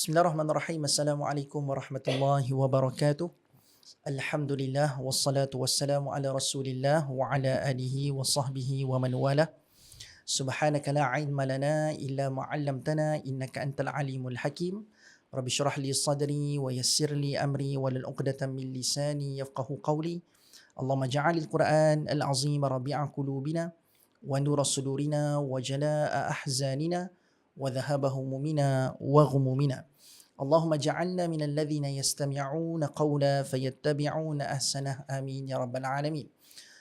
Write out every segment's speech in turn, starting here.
Bismillahirrahmanirrahim. Assalamualaikum warahmatullahi wabarakatuh. Alhamdulillah wassalatu wassalamu ala Rasulillah wa ala alihi wa sahbihi wa man wala. Subhanaka la ilma lana illa ma 'allamtana innaka antal alimul hakim. Rabbi shrah li sadri wa yassir li amri walul 'uqdatam min lisani yafqahu qawli. Allahumma ja'alil Qur'an al-'azim rabi'a qulubina wa nura sudurina wa jalaa'a ahzanina wa dhahaba humumina wa ghumumina. Allahumma ja'alna minal ladzina yastami'una qawla fayattabi'una ahsanah. Amin ya rabbal alamin.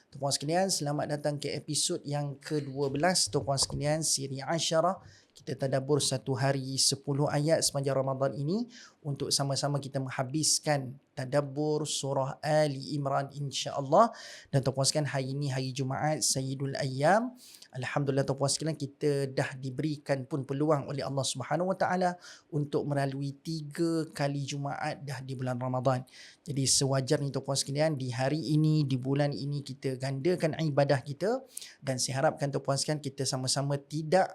Tuan-tuan sekalian, selamat datang ke episod yang ke-12 tuan-tuan sekalian, siri Asyarah. Kita tadabbur satu hari 10 ayat sepanjang Ramadan ini untuk sama-sama kita menghabiskan tadabbur surah Ali Imran insya-Allah. Dan tuan-tuan sekalian, hari ini hari Jumaat Sayyidul Ayyam. Alhamdulillah tuan-tuan sekalian, kita dah diberikan pun peluang oleh Allah Subhanahu Wa Taala untuk melalui 3 kali Jumaat dah di bulan Ramadan. Jadi sewajarnya tuan-tuan sekalian, di hari ini, di bulan ini kita gandakan ibadah kita, dan saya harapkan tuan-tuan sekalian kita sama-sama tidak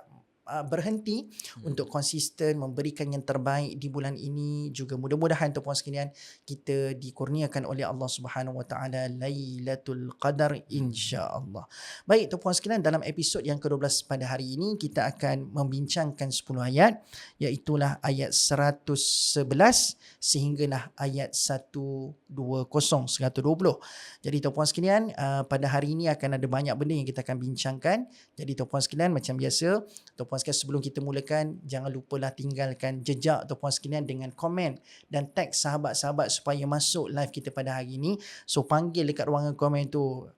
berhenti untuk konsisten memberikan yang terbaik di bulan ini. Juga mudah-mudahan tuan-tuan sekalian kita dikurniakan oleh Allah Subhanahu Wa Taala Lailatul Qadar insya-Allah. Baik tuan-tuan sekalian, dalam episod yang ke-12 pada hari ini kita akan membincangkan 10 ayat, iaitu ayat 111 sehinggalah ayat 120. Jadi tuan-tuan sekalian, pada hari ini akan ada banyak benda yang kita akan bincangkan. Jadi tuan-tuan sekalian, macam biasa, tuan-tuan sekalian, sebelum kita mulakan, jangan lupalah tinggalkan jejak tuan-tuan sekalian dengan komen dan tag sahabat-sahabat supaya masuk live kita pada hari ini. So panggil dekat ruangan komen tu,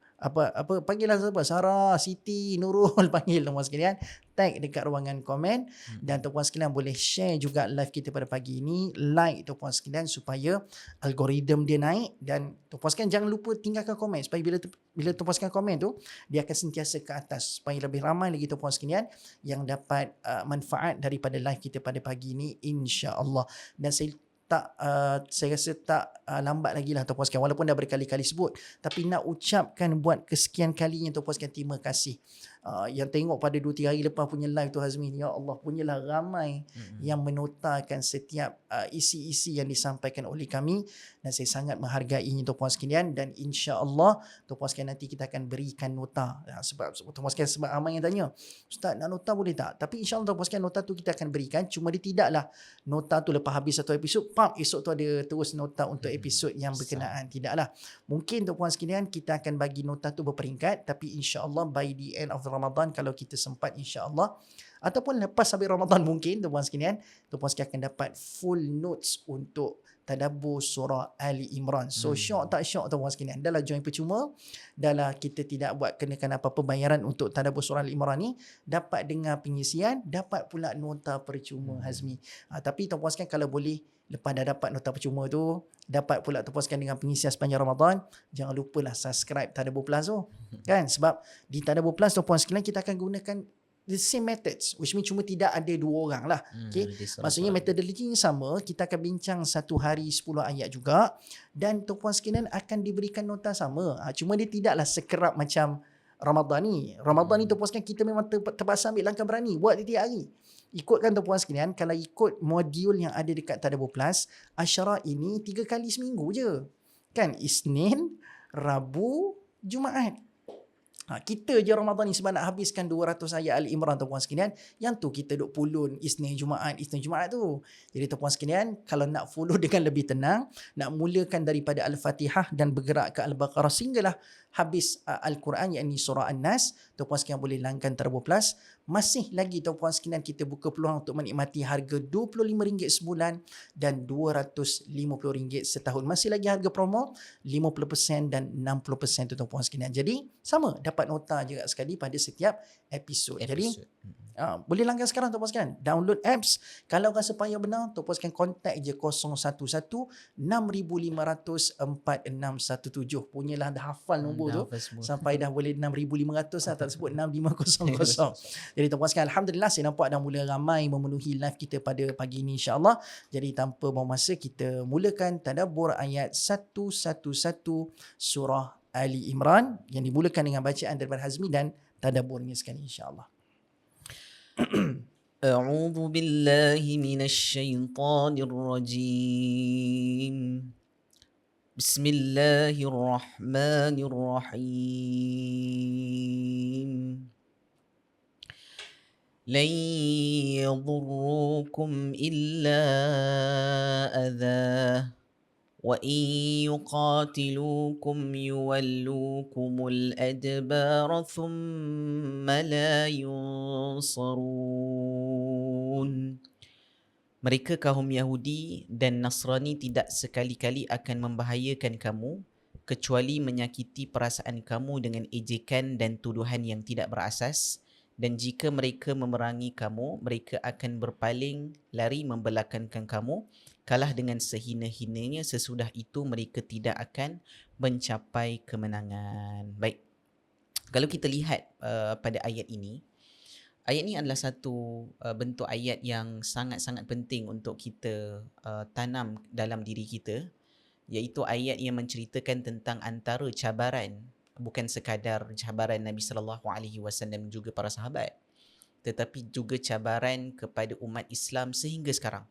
panggillah siapa, Sarah, Siti, Nurul, panggil tuan-tuan sekalian, tag dekat ruangan komen. Dan tuan-tuan sekalian boleh share juga live kita pada pagi ini, like tuan-tuan sekalian supaya algoritma dia naik. Dan tuan-tuan sekalian jangan lupa tinggalkan komen supaya bila tuan-tuan sekalian komen tu, dia akan sentiasa ke atas supaya lebih ramai lagi tuan-tuan sekalian yang dapat manfaat daripada live kita pada pagi ini insya-Allah. Dan saya rasa tak lambat lagi lah tuan-puan sekalian, walaupun dah berkali-kali sebut, tapi nak ucapkan buat kesekian kalinya tuan-puan sekalian, terima kasih. Yang tengok pada 2-3 hari lepas punya live tu Hazmi, ya Allah, punyalah ramai yang menotakan setiap isi-isi yang disampaikan oleh kami, dan saya sangat menghargainya tuan-puan sekalian. Dan insya-Allah tuan-puan sekalian nanti kita akan berikan nota. Sebab tuan-puan sekalian, sebab ramai yang tanya, Ustaz nak nota boleh tak? Tapi insya-Allah tuan-puan sekalian, nota tu kita akan berikan, cuma dia tidaklah nota tu lepas habis satu episod esok tu ada terus nota untuk episod yang berkenaan. Tidaklah. Mungkin tuan-puan sekalian kita akan bagi nota tu berperingkat, tapi insya-Allah by the end of Ramadan, kalau kita sempat insya-Allah, ataupun lepas habis Ramadan mungkin tuan-puan sekalian akan dapat full notes untuk tadabbur surah Ali Imran. So syok tak syok tuan-puan sekalian, dah lah join percuma, dah lah kita tidak buat kenakan apa-apa bayaran untuk tadabbur surah Ali Imran ni, dapat dengar pengisian, dapat pula nota percuma Hazmi. Tapi tuan-puan sekalian, kalau boleh, lepas dah dapat nota percuma tu, dapat pula tuan-puan sekalian dengan pengisian sepanjang Ramadan, jangan lupalah subscribe Tadabbur Plus tu. Kan? Sebab di Tadabbur Plus tuan-puan sekalian kita akan gunakan the same methods, which means cuma tidak ada 2 orang lah. Okay? Maksudnya metodologi yang sama, kita akan bincang satu hari 10 ayat juga, dan tuan-puan sekalian akan diberikan nota sama. Cuma dia tidaklah sekerap macam Ramadan ni. Ramadan ni tuan-puan sekalian kita memang terpaksa ambil langkah berani buat tiap hari. Ikutkan tuan-puan sekalian, kalau ikut modul yang ada dekat Tadabbur Plus, Asyarah ini 3 kali seminggu je. Kan? Isnin, Rabu, Jumaat. Kita je Ramadan ni sebab nak habiskan 200 ayat Ali Imran tuan-puan sekalian, yang tu kita duk pulun Isnin Jumaat tu. Jadi tuan-puan sekalian, kalau nak follow dengan lebih tenang, nak mulakan daripada Al-Fatihah dan bergerak ke Al-Baqarah sehinggalah habis Al-Quran, yakni surah An-Nas, tuan-puan sekalian boleh langgan Tadabbur Plus. Masih lagi tuan-puan sekalian kita buka peluang untuk menikmati harga RM25 sebulan dan RM250 setahun. Masih lagi harga promo 50% dan 60% tuan-puan sekalian. Jadi sama, dapat nota juga sekali pada setiap episod. Jadi boleh langgan sekarang tuan-puan sekalian. Download apps. Kalau rasa payah benar, tuan-puan sekalian contact je 011 6500 4617. Punyalah dah hafal nombor tu sampai dah boleh 6500 lah, tak sebut 6500. Jadi tuan-puan sekalian, alhamdulillah saya nampak dah mula ramai memenuhi live kita pada pagi ini insya-Allah. Jadi tanpa buang masa, kita mulakan tadabbur ayat 111 surah Ali Imran yang dimulakan dengan bacaan daripada Hazmi dan tadabburnya sekali insya-Allah. أعوذ بالله من الشيطان الرجيم. بسم الله الرحمن الرحيم. لن يضروكم إلا أذى وإن يقاتلوكم يولوكم الأدبار ثم لا ينصرون. Mereka kaum Yahudi dan Nasrani tidak sekali-kali akan membahayakan kamu kecuali menyakiti perasaan kamu dengan ejekan dan tuduhan yang tidak berasas, dan jika mereka memerangi kamu, mereka akan berpaling, lari membelakangkan kamu, kalah dengan sehina-hinanya, sesudah itu mereka tidak akan mencapai kemenangan. Baik, kalau kita lihat pada ayat ini, ayat ini adalah satu bentuk ayat yang sangat-sangat penting untuk kita tanam dalam diri kita, iaitu ayat yang menceritakan tentang antara cabaran, bukan sekadar cabaran Nabi sallallahu alaihi wasallam juga para sahabat, tetapi juga cabaran kepada umat Islam sehingga sekarang.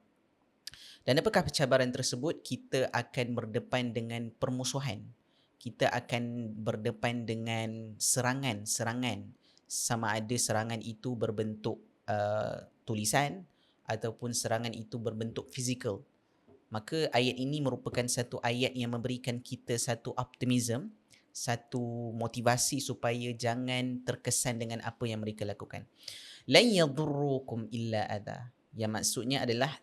Dan apakah cabaran tersebut? Kita akan berdepan dengan permusuhan. Kita akan berdepan dengan serangan-serangan, sama ada serangan itu berbentuk tulisan ataupun serangan itu berbentuk fizikal. Maka ayat ini merupakan satu ayat yang memberikan kita satu optimism, satu motivasi supaya jangan terkesan dengan apa yang mereka lakukan. Lan yadurrukum illa adha. Yang maksudnya adalah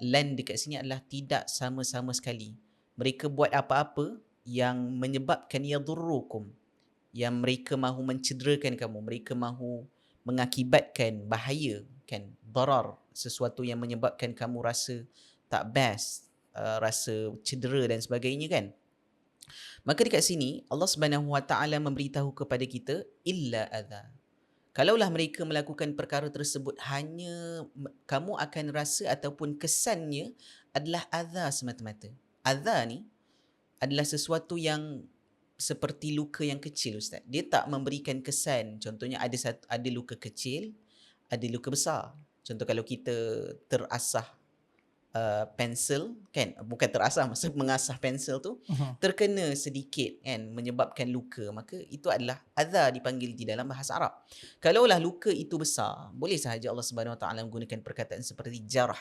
lan dekat sini adalah tidak sama-sama sekali. Mereka buat apa-apa yang menyebabkan yadurrukum, yang mereka mahu mencederakan kamu, mereka mahu mengakibatkan bahaya, kan, darar, sesuatu yang menyebabkan kamu rasa tak best, rasa cedera dan sebagainya, kan. Maka dekat sini Allah Subhanahu Wa Taala memberitahu kepada kita illa adha. Kalaulah mereka melakukan perkara tersebut, hanya kamu akan rasa ataupun kesannya adalah adha semata-mata. Adha ni adalah sesuatu yang seperti luka yang kecil, Ustaz. Dia tak memberikan kesan. Contohnya ada luka kecil, ada luka besar. Contoh kalau kita terasah pensel, kan, bukan terasah, masa mengasah pensel tu terkena sedikit, kan, menyebabkan luka, maka itu adalah adha dipanggil di dalam bahasa Arab. Kalaulah luka itu besar, boleh sahaja Allah Subhanahu Wa Taala menggunakan perkataan seperti jurh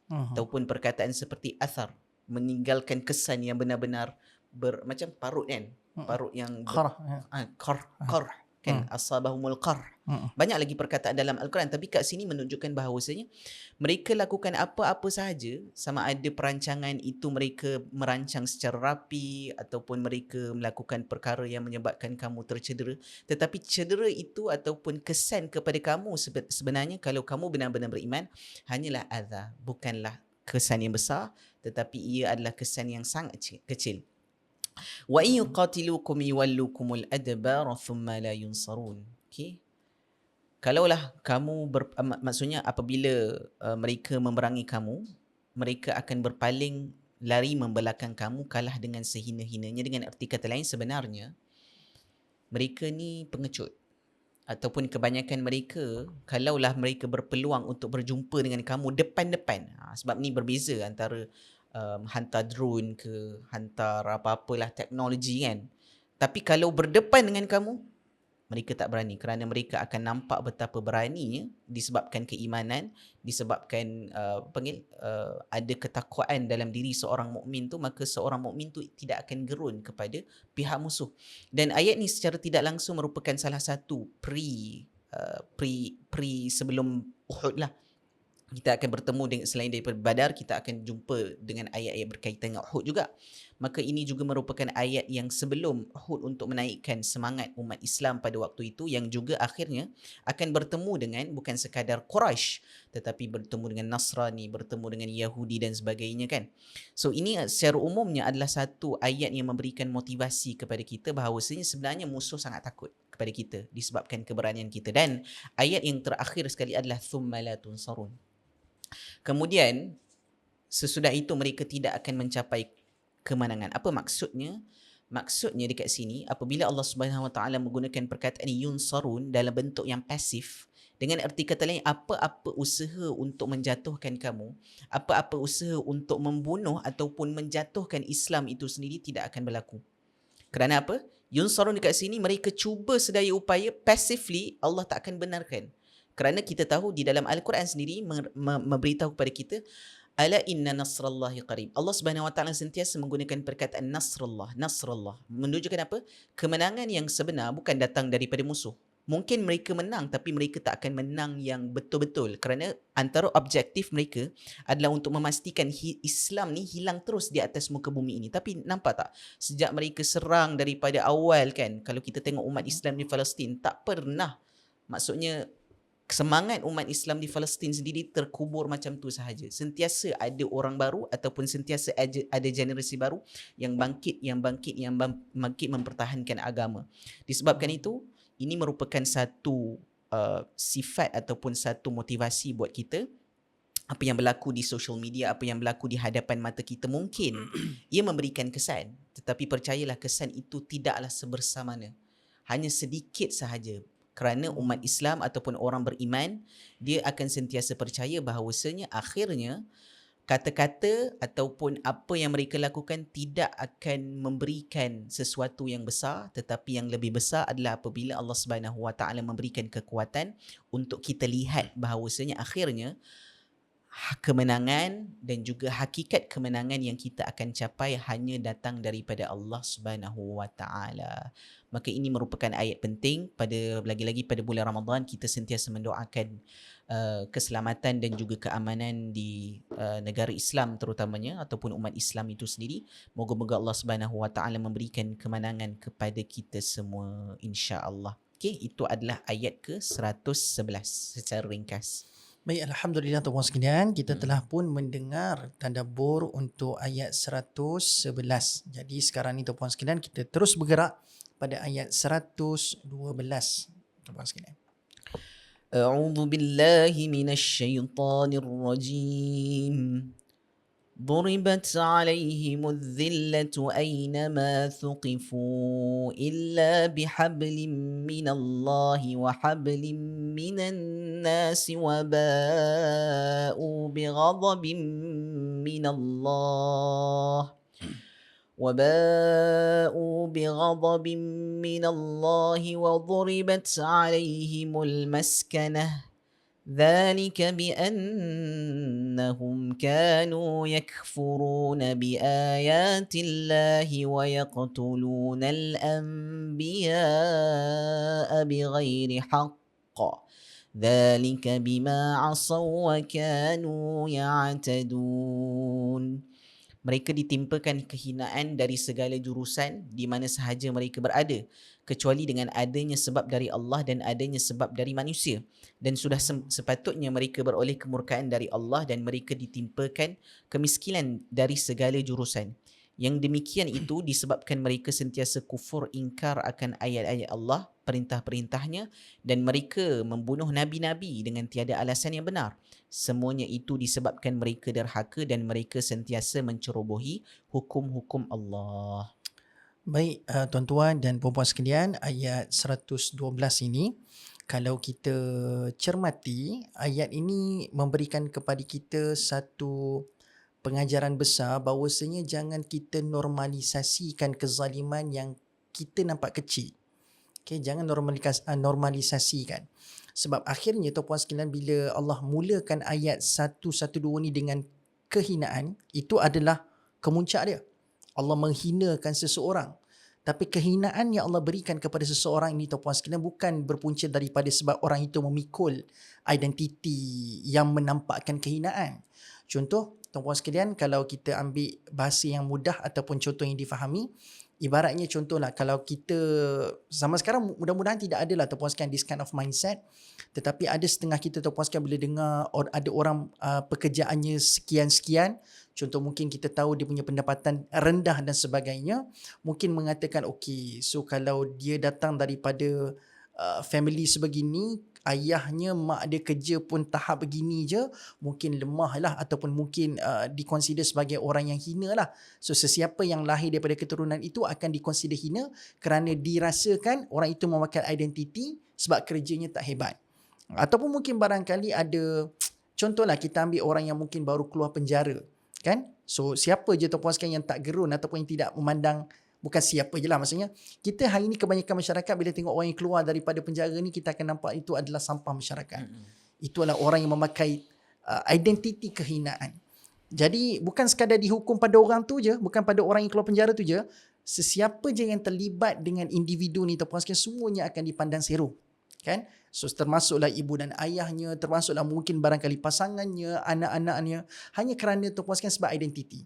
ataupun perkataan seperti athar, meninggalkan kesan yang benar-benar macam parut, kan, parut yang Qarah. qarh, kan, asabahumul qarh. Banyak lagi perkataan dalam Al-Quran, tapi kat sini menunjukkan bahawasanya mereka lakukan apa-apa sahaja, sama ada perancangan itu mereka merancang secara rapi ataupun mereka melakukan perkara yang menyebabkan kamu tercedera, tetapi cedera itu ataupun kesan kepada kamu sebenarnya, kalau kamu benar-benar beriman, hanyalah adha, bukanlah kesan yang besar, tetapi ia adalah kesan yang sangat kecil. Wa in yuqatilukum yuwallukumul adbar thumma la yunsarun. Okey. Kalaulah kamu maksudnya apabila mereka memerangi kamu, mereka akan berpaling, lari membelakang kamu, kalah dengan sehina-hinanya. Dengan erti kata lain, sebenarnya mereka ni pengecut, ataupun kebanyakan mereka, kalaulah mereka berpeluang untuk berjumpa dengan kamu depan-depan, sebab ni berbeza antara hantar drone ke, hantar apa-apalah teknologi, kan. Tapi kalau berdepan dengan kamu, mereka tak berani, kerana mereka akan nampak betapa beraninya, disebabkan keimanan, disebabkan ada ketakwaan dalam diri seorang mukmin tu, maka seorang mukmin tu tidak akan gerun kepada pihak musuh. Dan ayat ni secara tidak langsung merupakan salah satu sebelum Uhud lah. Kita akan bertemu dengan, selain daripada Badar, kita akan jumpa dengan ayat-ayat berkaitan dengan Uhud juga. Maka ini juga merupakan ayat yang sebelum Uhud untuk menaikkan semangat umat Islam pada waktu itu, yang juga akhirnya akan bertemu dengan bukan sekadar Quraisy, tetapi bertemu dengan Nasrani, bertemu dengan Yahudi dan sebagainya, kan. So ini secara umumnya adalah satu ayat yang memberikan motivasi kepada kita bahawasanya sebenarnya musuh sangat takut kepada kita disebabkan keberanian kita. Dan ayat yang terakhir sekali adalah thumma la tunsarun. Kemudian sesudah itu mereka tidak akan mencapai kemenangan. Apa maksudnya? Maksudnya dekat sini, apabila Allah Subhanahu Wa Taala menggunakan perkataan yunsarun dalam bentuk yang pasif, Dengan erti kata lain, apa-apa usaha untuk menjatuhkan kamu, apa-apa usaha untuk membunuh ataupun menjatuhkan Islam itu sendiri tidak akan berlaku. Kerana apa? Yunsarun dekat sini mereka cuba sedaya upaya, passively Allah tak akan benarkan. Kerana kita tahu di dalam Al-Quran sendiri memberitahu kepada kita, ala inna nasrallahi qarib. Allah Subhanahu Wa Taala sentiasa menggunakan perkataan nasrullah, nasrullah. Menunjukkan apa? Kemenangan yang sebenar bukan datang daripada musuh. Mungkin mereka menang tapi mereka tak akan menang yang betul-betul, kerana antara objektif mereka adalah untuk memastikan Islam ni hilang terus di atas muka bumi ini. Tapi nampak tak? Sejak mereka serang daripada awal kan, kalau kita tengok umat Islam di Palestin, tak pernah, maksudnya semangat umat Islam di Palestin sendiri terkubur macam tu sahaja. Sentiasa ada orang baru ataupun sentiasa ada generasi baru yang bangkit mempertahankan agama. Disebabkan itu, ini merupakan satu sifat ataupun satu motivasi buat kita. Apa yang berlaku di social media, apa yang berlaku di hadapan mata kita, mungkin ia memberikan kesan, tetapi percayalah kesan itu tidaklah sebersamana. Hanya sedikit sahaja. Kerana umat Islam ataupun orang beriman, dia akan sentiasa percaya bahawasanya akhirnya kata-kata ataupun apa yang mereka lakukan tidak akan memberikan sesuatu yang besar, tetapi yang lebih besar adalah apabila Allah Subhanahu Wa Taala memberikan kekuatan untuk kita lihat bahawasanya akhirnya kemenangan dan juga hakikat kemenangan yang kita akan capai hanya datang daripada Allah Subhanahu Wa Taala. Maka ini merupakan ayat penting pada, lagi-lagi pada bulan Ramadan, kita sentiasa mendoakan keselamatan dan juga keamanan di negara Islam terutamanya ataupun umat Islam itu sendiri. Moga-moga Allah Subhanahu Wa Taala memberikan kemenangan kepada kita semua, insya-Allah. Okey, itu adalah ayat ke-111 secara ringkas. Baik, Alhamdulillah tuan-puan sekalian, kita telah pun mendengar tadabbur untuk ayat 111. Jadi sekarang ni tuan-puan sekalian, kita terus bergerak pada ayat 112. Tuan-puan sekalian. A'udzu billahi minasy syaithanir rajim. ضربت عليهم الذلة أينما ثقفوا إلا بحبل من الله وحبل من الناس وباءوا بغضب من الله وضربت عليهم المسكنة ذلك بأنهم كانوا يكفرون بآيات الله ويقتلون الأنبياء بغير حق ذلك بما عصوا وكانوا يعتدون. Mereka ditimpakan kehinaan dari segala jurusan di mana sahaja mereka berada, kecuali dengan adanya sebab dari Allah dan adanya sebab dari manusia. Dan sudah sepatutnya mereka beroleh kemurkaan dari Allah dan mereka ditimpakan kemiskinan dari segala jurusan. Yang demikian itu disebabkan mereka sentiasa kufur, ingkar akan ayat-ayat Allah, perintah-perintahnya, dan mereka membunuh nabi-nabi dengan tiada alasan yang benar. Semuanya itu disebabkan mereka derhaka dan mereka sentiasa mencerobohi hukum-hukum Allah. Baik, tuan-tuan dan puan-puan sekalian, ayat 112 ini, kalau kita cermati, ayat ini memberikan kepada kita satu pengajaran besar bahawasanya jangan kita normalisasikan kezaliman yang kita nampak kecil. Okay, jangan normalisasikan. Sebab akhirnya tuan-puan sekalian, bila Allah mulakan ayat 112 ni dengan kehinaan, itu adalah kemuncak dia. Allah menghinakan seseorang. Tapi kehinaan yang Allah berikan kepada seseorang ini, tuan-puan sekalian, bukan berpunca daripada sebab orang itu memikul identiti yang menampakkan kehinaan. Contoh, tuan-puan sekalian, kalau kita ambil bahasa yang mudah ataupun contoh yang difahami, ibaratnya contohlah, kalau kita zaman sekarang mudah-mudahan tidak ada lah tuan-puan sekalian this kind of mindset, tetapi ada setengah kita tuan-puan sekalian bila dengar ada orang pekerjaannya sekian-sekian, contoh mungkin kita tahu dia punya pendapatan rendah dan sebagainya, mungkin mengatakan okey, so kalau dia datang daripada family sebegini, ayahnya, mak dia kerja pun tahap begini je, mungkin lemah lah ataupun mungkin dikonsider sebagai orang yang hina lah. So sesiapa yang lahir daripada keturunan itu akan dikonsider hina kerana dirasakan orang itu memakai identiti sebab kerjanya tak hebat. Ataupun mungkin barangkali ada, contohlah kita ambil orang yang mungkin baru keluar penjara, kan? So siapa je tuan-puan sekalian yang tak gerun ataupun yang tidak memandang, bukan siapa je lah, maksudnya kita hari ni kebanyakan masyarakat bila tengok orang yang keluar daripada penjara ni, kita akan nampak itu adalah sampah masyarakat. Itu adalah orang yang memakai identiti kehinaan. Jadi bukan sekadar dihukum pada orang tu je, bukan pada orang yang keluar penjara tu je, sesiapa je yang terlibat dengan individu ni tuan-puan sekalian, semuanya akan dipandang seru, kan? So termasuklah ibu dan ayahnya, termasuklah mungkin barangkali pasangannya, anak-anaknya, hanya kerana tuan-puan sekalian sebab identiti.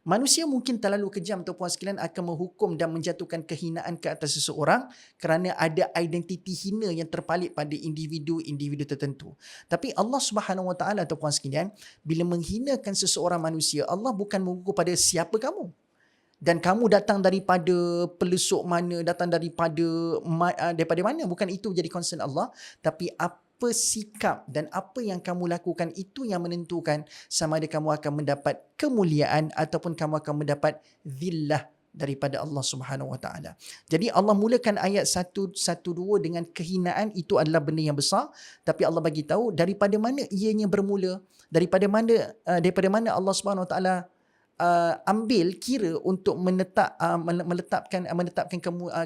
Manusia mungkin terlalu kejam tuan-puan sekalian akan menghukum dan menjatuhkan kehinaan ke atas seseorang kerana ada identiti hina yang terpalit pada individu-individu tertentu. Tapi Allah Subhanahu Wa Taala tuan-puan sekalian, bila menghinakan seseorang manusia, Allah bukan mengukur pada siapa kamu. Dan kamu datang daripada pelesuk mana, datang daripada mana, bukan itu jadi concern Allah, tapi apa sikap dan apa yang kamu lakukan itu yang menentukan sama ada kamu akan mendapat kemuliaan ataupun kamu akan mendapat zillah daripada Allah Subhanahu Wa Taala. Jadi Allah mulakan ayat 112 dengan kehinaan, itu adalah benda yang besar, tapi Allah bagi tahu daripada mana ianya bermula, daripada mana Allah Subhanahu Wa Taala ambil kira untuk menetapkan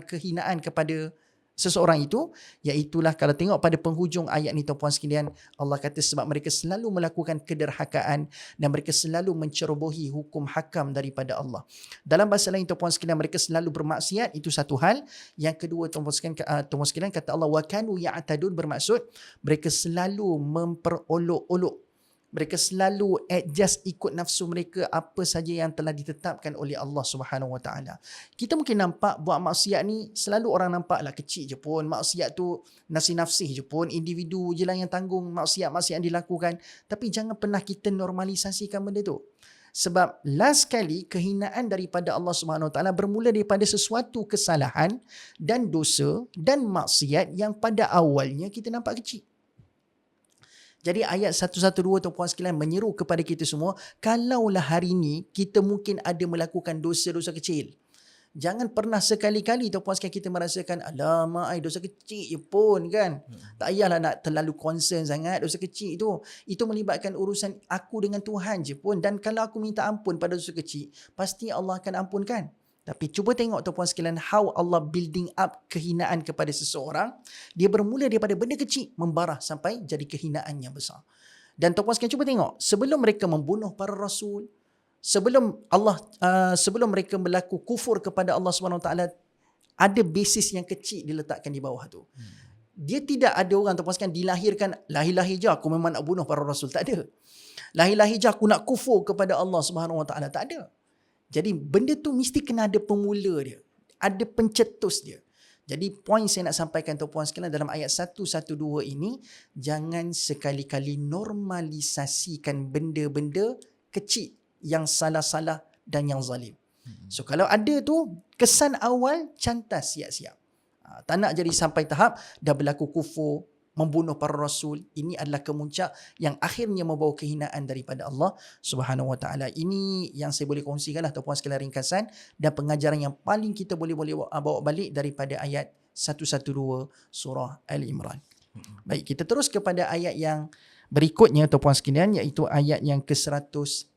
kehinaan kepada seseorang itu, iaitulah kalau tengok pada penghujung ayat ni tuan-puan sekalian, Allah kata sebab mereka selalu melakukan kederhakaan dan mereka selalu mencerobohi hukum hakam daripada Allah. Dalam bahasa lain tuan-puan sekalian, mereka selalu bermaksiat, itu satu hal. Yang kedua tuan-puan sekalian, kata Allah wa kanu ya'tadun, bermaksud mereka selalu memperolok-olok, mereka selalu adjust ikut nafsu mereka apa saja yang telah ditetapkan oleh Allah Subhanahu Wa Taala. Kita mungkin nampak buat maksiat ni, selalu orang nampaklah kecil je pun, maksiat tu nafsi-nafsi je pun, individu je lah yang tanggung maksiat-maksiat yang dilakukan. Tapi jangan pernah kita normalisasikan benda tu. Sebab last kali kehinaan daripada Allah Subhanahu Wa Taala bermula daripada sesuatu kesalahan dan dosa dan maksiat yang pada awalnya kita nampak kecil. Jadi ayat 112 tuan-puan sekalian menyeru kepada kita semua, kalaulah hari ini kita mungkin ada melakukan dosa-dosa kecil, jangan pernah sekali-kali tuan-puan sekalian kita merasakan, alamak dosa kecil je pun kan. Tak payahlah nak terlalu concern sangat dosa kecil itu. Itu melibatkan urusan aku dengan Tuhan je pun. Dan kalau aku minta ampun pada dosa kecil, pasti Allah akan ampunkan. Tapi cuba tengok tuan-puan sekalian how Allah building up kehinaan kepada seseorang. Dia bermula daripada benda kecil membarah sampai jadi kehinaan yang besar. Dan tuan-puan sekalian cuba tengok, sebelum mereka membunuh para rasul, sebelum mereka berlaku kufur kepada Allah SWT, ada basis yang kecil diletakkan di bawah tu. Dia tidak ada orang tuan-puan sekalian dilahirkan lahir-lahir je aku memang nak bunuh para rasul, tak ada. Lahir-lahir je aku nak kufur kepada Allah SWT, tak ada. Jadi benda tu mesti kena ada pemula dia, ada pencetus dia. Jadi poin saya nak sampaikan tuan-puan sekalian dalam ayat 112 ini, jangan sekali-kali normalisasikan benda-benda kecil yang salah-salah dan yang zalim. So kalau ada tu kesan awal cantas siap-siap. Tak nak jadi sampai tahap dah berlaku kufur, membunuh para rasul. Ini adalah kemuncak yang akhirnya membawa kehinaan daripada Allah Subhanahu Wa Taala. Ini yang saya boleh kongsikan lah tuan-puan sekalian, ringkasan dan pengajaran yang paling kita boleh bawa balik daripada ayat 112 surah Al-Imran. Baik, kita terus kepada ayat yang berikutnya tuan-puan sekalian, iaitu ayat yang ke-113.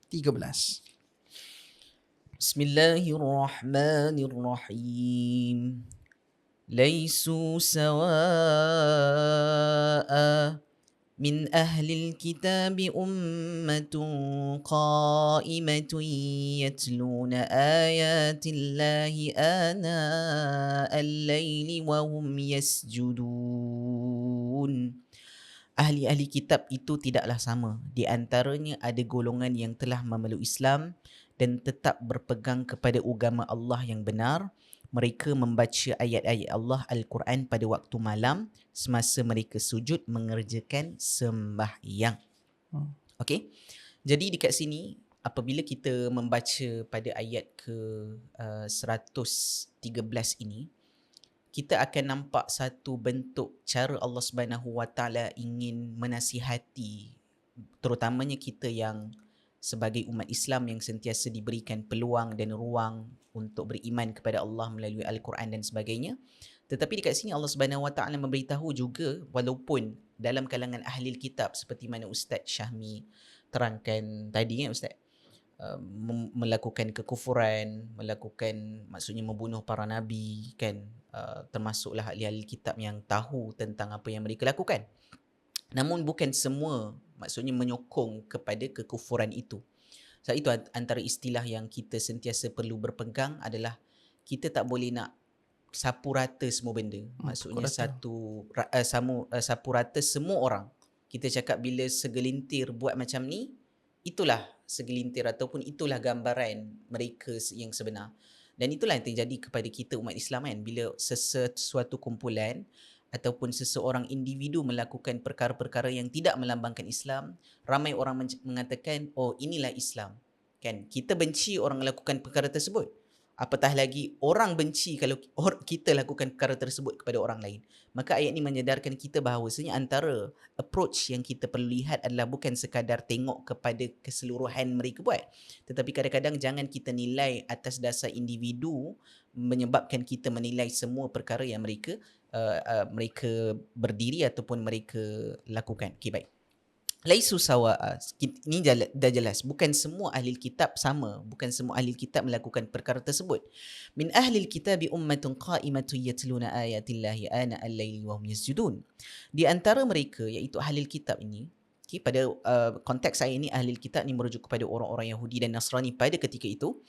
Bismillahirrahmanirrahim. ليسوا سواء من أهل الكتاب أمة قائمة يتلون آيات الله آناء الليل وهم يسجدون. Ahli-ahli kitab itu tidaklah sama. Di antaranya ada golongan yang telah memeluk Islam dan tetap berpegang kepada agama Allah yang benar. Mereka membaca ayat-ayat Allah Al-Quran pada waktu malam semasa mereka sujud mengerjakan sembahyang. Okey. Jadi dekat sini apabila kita membaca pada ayat ke 113 ini, kita akan nampak satu bentuk cara Allah Subhanahu Wa Taala ingin menasihati terutamanya kita yang sebagai umat Islam yang sentiasa diberikan peluang dan ruang untuk beriman kepada Allah melalui Al-Quran dan sebagainya. Tetapi dekat sini Allah Subhanahu Wa Taala memberitahu juga, walaupun dalam kalangan ahli kitab seperti mana Ustaz Syahmi terangkan tadi kan Ustaz, melakukan kekufuran, melakukan maksudnya membunuh para nabi kan, termasuklah ahli-ahli kitab yang tahu tentang apa yang mereka lakukan. Namun bukan semua maksudnya menyokong kepada kekufuran itu. Sebab itu antara istilah yang kita sentiasa perlu berpegang adalah kita tak boleh nak sapu rata semua benda. Maksudnya sapu rata semua orang. Kita cakap bila segelintir buat macam ni, itulah segelintir ataupun itulah gambaran mereka yang sebenar. Dan itulah yang terjadi kepada kita umat Islam kan. Bila sesuatu kumpulan ataupun seseorang individu melakukan perkara-perkara yang tidak melambangkan Islam, ramai orang mengatakan, oh inilah Islam. Kan? Kita benci orang melakukan perkara tersebut. Apatah lagi orang benci kalau kita lakukan perkara tersebut kepada orang lain. Maka ayat ini menyedarkan kita bahawasanya antara approach yang kita perlu lihat adalah bukan sekadar tengok kepada keseluruhan mereka buat. Tetapi kadang-kadang jangan kita nilai atas dasar individu menyebabkan kita menilai semua perkara yang mereka berdiri ataupun mereka lakukan. Okay, baik. Laisu sawa'a. Ini dah jelas. Bukan semua ahli kitab sama. Bukan semua ahli kitab melakukan perkara tersebut. Min ahli kitabi ummatun qa'imatun yatluna ayatillahi ana al-laili wa hum yasjudun. Di antara mereka, iaitu ahli kitab ini, okay, pada konteks ayat ini, ahli kitab ini merujuk kepada orang-orang Yahudi dan Nasrani pada ketika itu,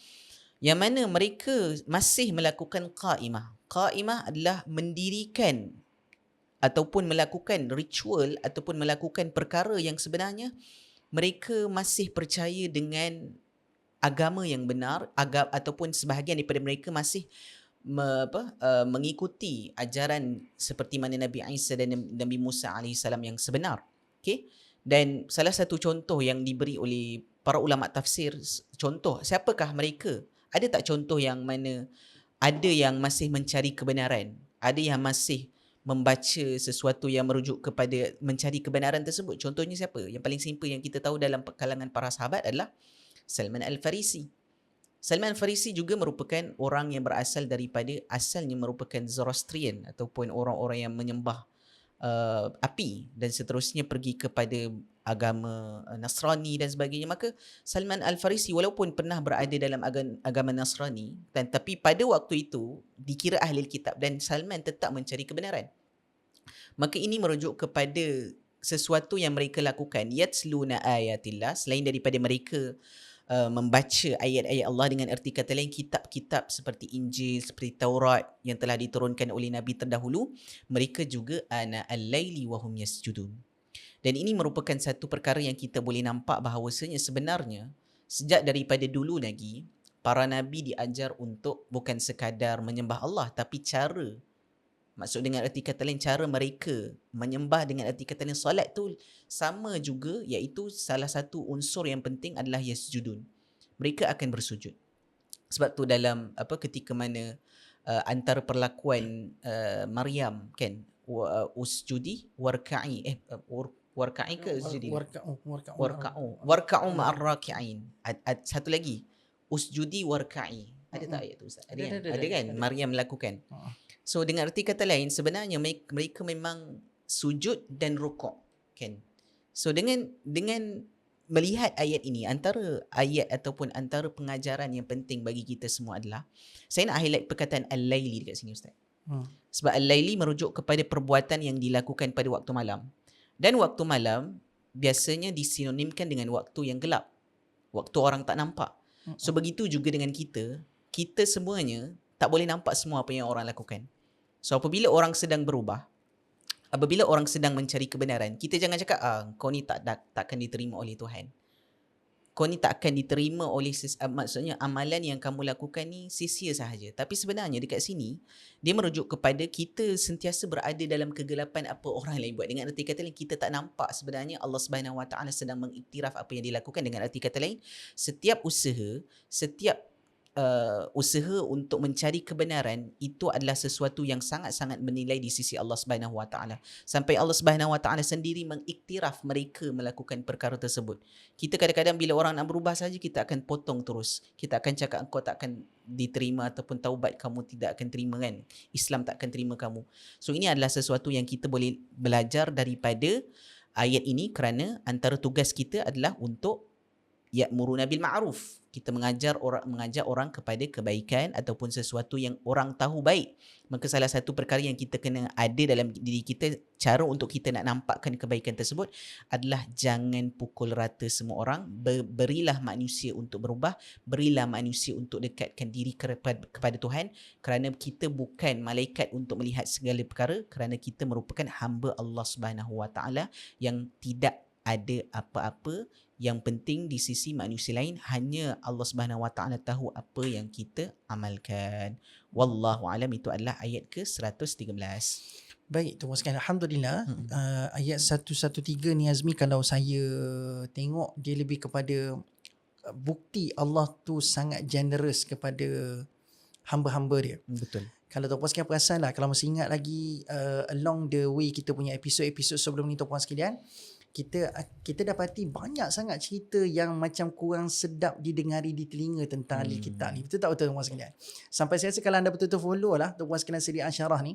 yang mana mereka masih melakukan qa'imah. Qa'imah adalah mendirikan ataupun melakukan ritual ataupun melakukan perkara yang sebenarnya mereka masih percaya dengan agama yang benar, ataupun sebahagian daripada mereka masih mengikuti ajaran seperti mana Nabi Isa dan Nabi Musa AS yang sebenar. Okay? Dan salah satu contoh yang diberi oleh para ulama tafsir, contoh siapakah mereka? Ada tak contoh yang mana ada yang masih mencari kebenaran, ada yang masih membaca sesuatu yang merujuk kepada mencari kebenaran tersebut? Contohnya siapa? Yang paling simple yang kita tahu dalam kalangan para sahabat adalah Salman Al-Farisi. Salman Al-Farisi juga merupakan orang yang berasal daripada, asalnya merupakan Zoroastrian ataupun orang-orang yang menyembah api dan seterusnya pergi kepada agama Nasrani dan sebagainya. Maka Salman Al-Farisi walaupun pernah berada dalam agama Nasrani, tapi pada waktu itu dikira ahli kitab dan Salman tetap mencari kebenaran. Maka ini merujuk kepada sesuatu yang mereka lakukan, yatluna ayatillah, selain daripada mereka membaca ayat-ayat Allah, dengan erti kata lain kitab-kitab seperti Injil, seperti Taurat yang telah diturunkan oleh Nabi terdahulu, mereka juga ana al-laili wa hum yasjudun. Dan ini merupakan satu perkara yang kita boleh nampak bahawasanya sebenarnya sejak daripada dulu lagi para Nabi diajar untuk bukan sekadar menyembah Allah, tapi cara, maksud dengan erti kata lain, cara mereka menyembah dengan erti kata lain solat tu sama juga, iaitu salah satu unsur yang penting adalah yasjudun. Mereka akan bersujud. Sebab tu dalam ketika mana antara perlakuan Maryam kan, usjudi warka'i warka'i ke usjudi? Warka'u ma'ar raki'in. Satu lagi, usjudi warka'i. Ada tak ayat tu Ustaz? Ada kan? Maryam melakukan. So dengan erti kata lain, sebenarnya mereka memang sujud dan rukuk kan. So dengan melihat ayat ini, antara ayat ataupun antara pengajaran yang penting bagi kita semua adalah, saya nak highlight perkataan al-laili dekat sini Ustaz. Sebab al-laili merujuk kepada perbuatan yang dilakukan pada waktu malam. Dan waktu malam biasanya disinonimkan dengan waktu yang gelap, waktu orang tak nampak. So begitu juga dengan kita semuanya tak boleh nampak semua apa yang orang lakukan. So apabila orang sedang berubah, apabila orang sedang mencari kebenaran, kita jangan cakap kau ni takkan diterima oleh Tuhan. Kau ni tak akan diterima oleh maksudnya amalan yang kamu lakukan ni sia-sia sahaja. Tapi sebenarnya dekat sini dia merujuk kepada kita sentiasa berada dalam kegelapan apa orang lain buat. Dengan erti kata lain, kita tak nampak sebenarnya Allah Subhanahu Wa Taala sedang mengiktiraf apa yang dilakukan. Dengan erti kata lain, setiap usaha, setiap usaha untuk mencari kebenaran itu adalah sesuatu yang sangat-sangat bernilai di sisi Allah Subhanahu Wa Taala. Sampai Allah Subhanahu Wa Taala sendiri mengiktiraf mereka melakukan perkara tersebut. Kita kadang-kadang bila orang nak berubah saja kita akan potong terus. Kita akan cakap engkau tak akan diterima ataupun taubat kamu tidak akan terima kan. Islam tak akan terima kamu. So ini adalah sesuatu yang kita boleh belajar daripada ayat ini kerana antara tugas kita adalah untuk ya'muruna bil ma'ruf. Kita mengajak orang kepada kebaikan ataupun sesuatu yang orang tahu baik. Maka salah satu perkara yang kita kena ada dalam diri kita, cara untuk kita nak nampakkan kebaikan tersebut adalah jangan pukul rata semua orang. Berilah manusia untuk berubah, berilah manusia untuk dekatkan diri kepada Tuhan, kerana kita bukan malaikat untuk melihat segala perkara, kerana kita merupakan hamba Allah Subhanahu Wa Taala yang tidak ada apa-apa yang penting di sisi manusia lain. Hanya Allah Subhanahu Wa Taala tahu apa yang kita amalkan. Wallahu alam. Itu adalah ayat ke-113. Baik, Tuan sekalian, alhamdulillah. Ayat 113 ni Azmi, kalau saya tengok dia lebih kepada bukti Allah tu sangat generous kepada hamba-hamba dia. Betul. Kalau tuan-puan sekalian perasan lah, kalau masih ingat lagi along the way kita punya episod-episod sebelum ni tuan-puan sekalian, kita dapati banyak sangat cerita yang macam kurang sedap didengari di telinga tentang ahli kitab ni. Betul tak betul tuan-puan sekalian? Sampai saya rasa kalau anda betul-betul follow lah tuan-puan sekalian siri Asyarah ni,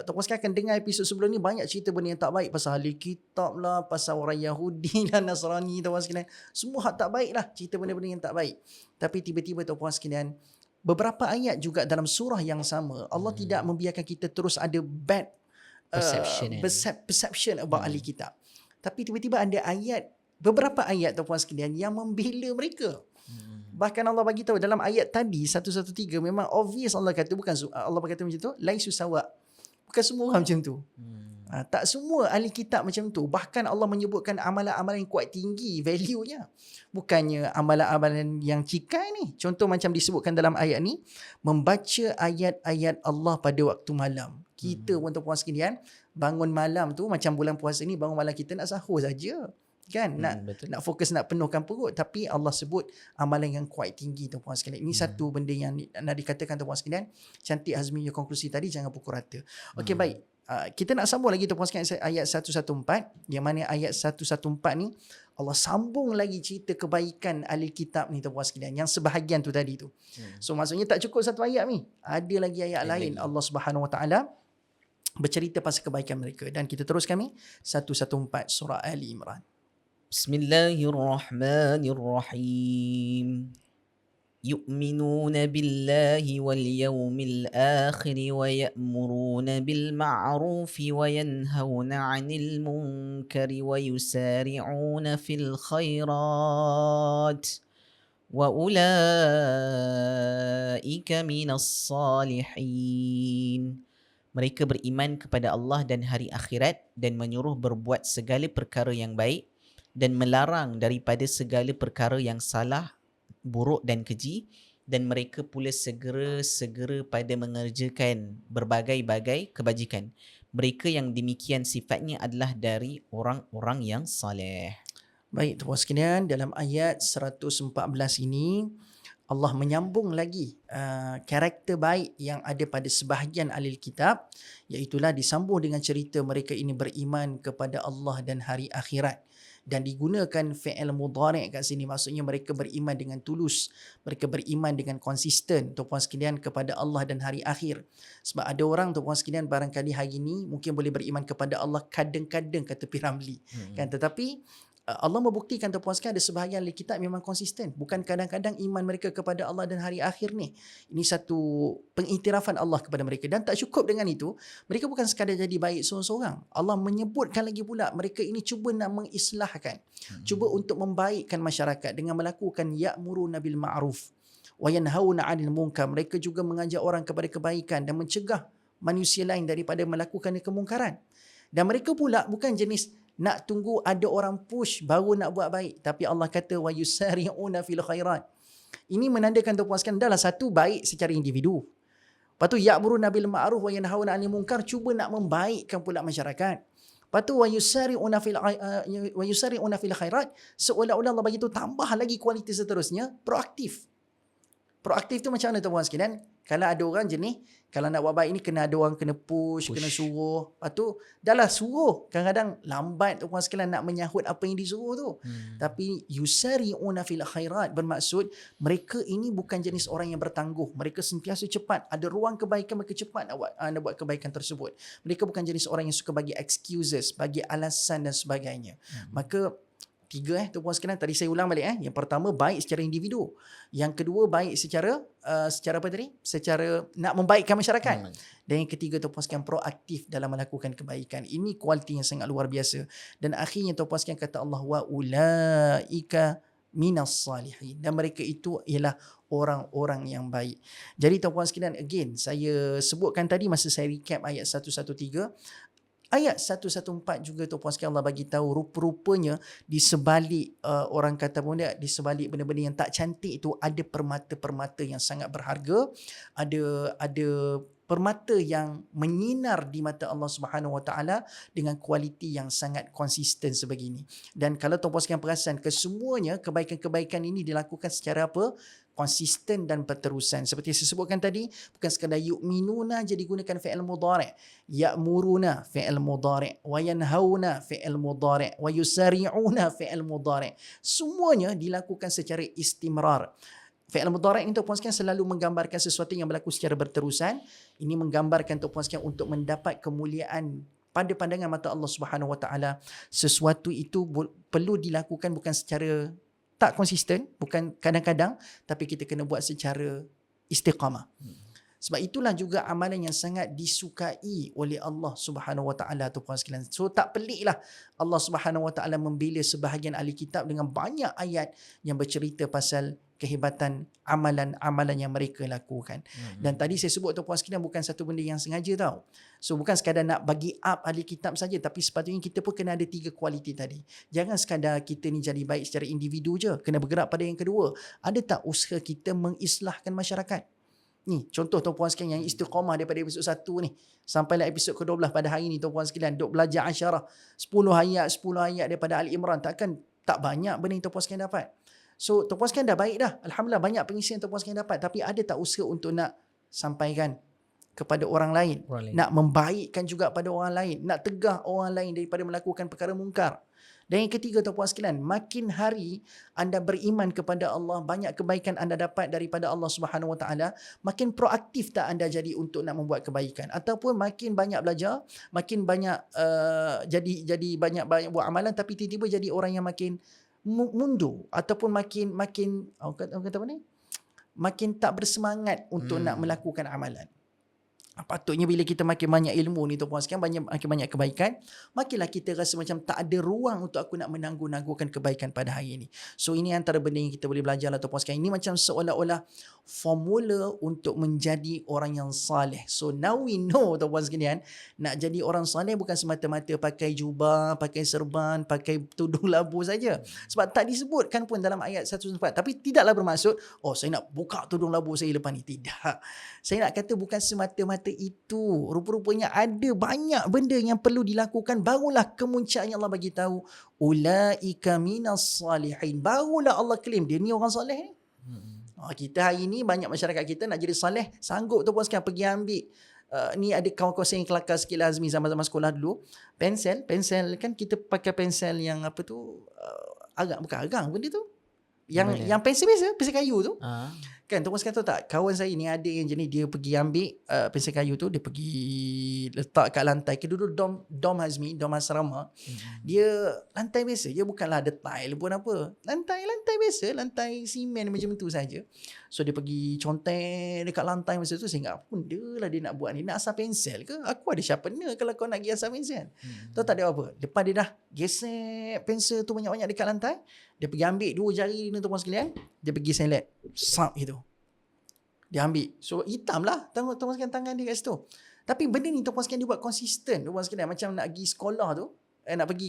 tuan-puan sekalian akan dengar episod sebelum ni banyak cerita benda yang tak baik pasal ahli kitab lah, pasal orang Yahudi lah, Nasrani, tuan-puan sekalian. Semua hak tak baik lah, cerita benda-benda yang tak baik. Tapi tiba-tiba tuan-puan sekalian, beberapa ayat juga dalam surah yang sama, Allah tidak membiarkan kita terus ada bad perception about ahli kitab. Tapi tiba-tiba ada beberapa ayat tuan-puan sekalian yang membela mereka. Bahkan Allah bagi tahu dalam ayat tadi 113, memang obvious Allah kata, bukan Allah berkata macam tu, laisu sawa. Bukan semua orang macam tu. Tak semua ahli kitab macam tu. Bahkan Allah menyebutkan amalan-amalan yang kuat tinggi value-nya. Bukannya amalan-amalan yang cikai ni. Contoh macam disebutkan dalam ayat ni, membaca ayat-ayat Allah pada waktu malam. Kita pun tuan-puan sekalian, bangun malam tu macam bulan puasa ni, bangun malam kita nak sahur saja. Kan? Nak fokus, nak penuhkan perut. Tapi Allah sebut amalan yang kuat tinggi tuan-puan sekalian. Ini satu benda yang nak dikatakan tuan-puan sekalian. Cantik Azmi punya konklusi tadi, jangan pukul rata. Okey, baik. Kita nak sambung lagi tuan-puan sekalian ayat 114, yang mana ayat 114 ni Allah sambung lagi cerita kebaikan ahli kitab ni tuan-puan sekalian, yang sebahagian tu tadi tu. So maksudnya tak cukup satu ayat ni, ada lagi ayat lain Allah Subhanahu Wa Taala bercerita pasal kebaikan mereka. Dan kita teruskan ni 114 surah Ali Imran. Bismillahirrahmanirrahim. يؤمنون بالله واليوم الآخر ويأمرون بالمعروف وينهون عن المنكر ويسارعون في الخيرات وأولئك من الصالحين. Mereka beriman kepada Allah dan hari akhirat dan menyuruh berbuat segala perkara yang baik dan melarang daripada segala perkara yang salah, buruk dan keji, dan mereka pula segera pada mengerjakan berbagai-bagai kebajikan. Mereka yang demikian sifatnya adalah dari orang-orang yang saleh. Baik tuan sekalian, dalam ayat 114 ini Allah menyambung lagi karakter baik yang ada pada sebahagian ahli kitab, iaitulah disambung dengan cerita mereka ini beriman kepada Allah dan hari akhirat. Dan digunakan fi'il mudhari' kat sini, maksudnya mereka beriman dengan tulus, mereka beriman dengan konsisten tuan-puan sekalian kepada Allah dan hari akhir. Sebab ada orang tuan-puan sekalian barangkali hari ini mungkin boleh beriman kepada Allah kadang-kadang kata P. Ramli kan, tetapi Allah membuktikan tuan-puan sekalian ada sebahagian ahli kitab memang konsisten. Bukan kadang-kadang iman mereka kepada Allah dan hari akhir ni. Ini satu pengiktirafan Allah kepada mereka. Dan tak cukup dengan itu, mereka bukan sekadar jadi baik seorang-seorang. Allah menyebutkan lagi pula mereka ini cuba nak mengislahkan. Cuba untuk membaikkan masyarakat dengan melakukan ya'muruna bil ma'ruf wa yanhauna 'anil munkar. Mereka juga mengajak orang kepada kebaikan dan mencegah manusia lain daripada melakukan kemungkaran. Dan mereka pula bukan jenis nak tunggu ada orang push baru nak buat baik. Tapi Allah kata wa yusari'una fil khairat. Ini menandakan tuan-puan sekalian adalah satu baik secara individu. Lepas tu ya'muruna bil ma'ruf wa yanhauna 'anil munkar, cuba nak membaikkan pula masyarakat. Lepas tu wa yusari'una fil khairat, seolah-olah Allah bagi tu tambah lagi kualiti seterusnya, proaktif. Proaktif tu macam mana tuan-puan sekalian? Kalau ada orang jenis, kalau nak buat baik ni kena ada orang kena push. Kena suruh. Lepas tu, dah lah suruh. Kadang-kadang lambat tuan-puan sekalian nak menyahut apa yang disuruh tu. Tapi yusari'una fil khairat bermaksud mereka ini bukan jenis orang yang bertangguh. Mereka sentiasa cepat. Ada ruang kebaikan, mereka cepat nak buat kebaikan tersebut. Mereka bukan jenis orang yang suka bagi excuses, bagi alasan dan sebagainya. Maka 3 tuan-puan sekalian, tadi saya ulang balik. Yang pertama, baik secara individu. Yang kedua, baik secara apa tadi? Secara nak membaikkan masyarakat. Dan yang ketiga, tuan-puan sekalian, proaktif dalam melakukan kebaikan. Ini kualiti yang sangat luar biasa. Dan akhirnya tuan-puan sekalian kata Allah, wa ulaika minas salihin. Dan mereka itu ialah orang-orang yang baik. Jadi tuan-puan sekalian, again, saya sebutkan tadi masa saya recap ayat 113. Ayat 114 juga tuan-puan sekalian Allah bagi tahu rupa-rupanya di sebalik orang kata benda, di sebalik benda-benda yang tak cantik itu ada permata-permata yang sangat berharga, ada permata yang menyinar di mata Allah Subhanahu Wa Taala dengan kualiti yang sangat konsisten sebegini. Dan kalau tuan-puan sekalian perasan, kesemuanya kebaikan-kebaikan ini dilakukan secara apa? Konsisten dan berterusan. Seperti saya sebutkan tadi, bukan sekadar yu'minuna jadi gunakan fi'il mudhari', ya'muruna fi'il mudhari', wa yanhauna fi'il mudhari', wa yusari'una fi'il mudhari'. Semuanya dilakukan secara istimrar. Fi'il mudhari' ini tuan-puan sekalian selalu menggambarkan sesuatu yang berlaku secara berterusan. Ini menggambarkan tuan-puan sekalian untuk mendapat kemuliaan pada pandangan mata Allah Subhanahu Wa Taala. Sesuatu itu perlu dilakukan bukan secara tak konsisten, bukan kadang-kadang, tapi kita kena buat secara istiqamah. Sebab itulah juga amalan yang sangat disukai oleh Allah Subhanahu Wa Taala tuan-puan sekalian. So tak peliklah Allah Subhanahu Wa Taala membela sebahagian ahli kitab dengan banyak ayat yang bercerita pasal kehebatan amalan-amalan yang mereka lakukan. Dan tadi saya sebut tuan-puan sekalian bukan satu benda yang sengaja tau. So bukan sekadar nak bagi up ahli kitab saja, tapi sepatutnya kita pun kena ada 3 kualiti tadi. Jangan sekadar kita ni jadi baik secara individu je, kena bergerak pada yang kedua. Ada tak usaha kita mengislahkan masyarakat? Ni contoh tuan-puan sekalian yang istiqamah daripada episod 1 ni sampailah episod ke-12 pada hari ni tuan-puan sekalian, duk belajar asyarah 10 ayat daripada Ali Imran, takkan tak banyak benda yang tuan-puan sekalian dapat. So tuan-puan sekalian dah baik dah, alhamdulillah banyak pengisi yang tuan-puan sekalian dapat, tapi ada tak usaha untuk nak sampaikan kepada orang lain, nak membaikkan juga pada orang lain, nak tegah orang lain daripada melakukan perkara mungkar. Dan yang ketiga tuan-puan sekalian, makin hari anda beriman kepada Allah, banyak kebaikan anda dapat daripada Allah Subhanahu Wa Taala, makin proaktif tak anda jadi untuk nak membuat kebaikan, ataupun makin banyak belajar, makin banyak jadi banyak buat amalan, tapi tiba-tiba jadi orang yang makin mundur, ataupun makin orang kata apa ni? Makin tak bersemangat untuk nak melakukan amalan. Patutnya bila kita makin banyak ilmu ni tuan-puan sekalian, makin banyak kebaikan, makinlah kita rasa macam tak ada ruang untuk aku nak menangguh-nangguhkan kebaikan pada hari ini. So ini antara benda yang kita boleh belajar lah tuan-puan sekalian. Ini macam seolah-olah formula untuk menjadi orang yang saleh. So now we know tuan-puan sekalian, nak jadi orang saleh bukan semata-mata pakai jubah, pakai serban, pakai tudung labu saja. Sebab tak disebutkan pun dalam ayat 114. Tapi tidaklah bermaksud, oh saya nak buka tudung labu saya lepas ni. Tidak. Saya nak kata bukan semata-mata itu. Rupa-rupanya ada banyak benda yang perlu dilakukan, barulah kemuncaannya Allah bagi tahu ulaika minas salihin. Barulah Allah claim dia ni orang soleh ni. Kita hari ni banyak masyarakat kita nak jadi soleh, sanggup tu pun sekarang pergi ambil ni ada kawan-kawan saya yang kelakar sikit lah Azmi, zaman-zaman sekolah dulu, pensel kan kita pakai pensel yang apa tu, bukan agang benda tu, yang pensel biasa, pensel kayu tu. Kan tuan-tuan sekalian tahu tak, kawan saya ni ada yang jenis dia pergi ambil pensel kayu tu, dia pergi letak kat lantai. Kita duduk dom Hazmi, dom asrama. Dia lantai biasa, dia bukanlah ada tile pun apa. Lantai biasa, lantai simen macam tu saja. So dia pergi contek dekat lantai masa tu. Saya ingat apa benda lah dia nak buat ni, nak asal pensel ke? Aku ada sharpener kalau kau nak pergi asal pensel. Tahu tak dia apa? Lepas dia dah gesek pensel tu banyak-banyak dekat lantai, dia pergi ambil 2 jari ni tuan-tuan sekalian, dia pergi selet sap gitu. Dia ambil. So hitam lah tuan-tuan sekalian tangan dia kat situ. Tapi benda ni tuan-tuan sekalian dia buat konsisten. Tuan-tuan sekalian macam nak pergi sekolah tu, nak pergi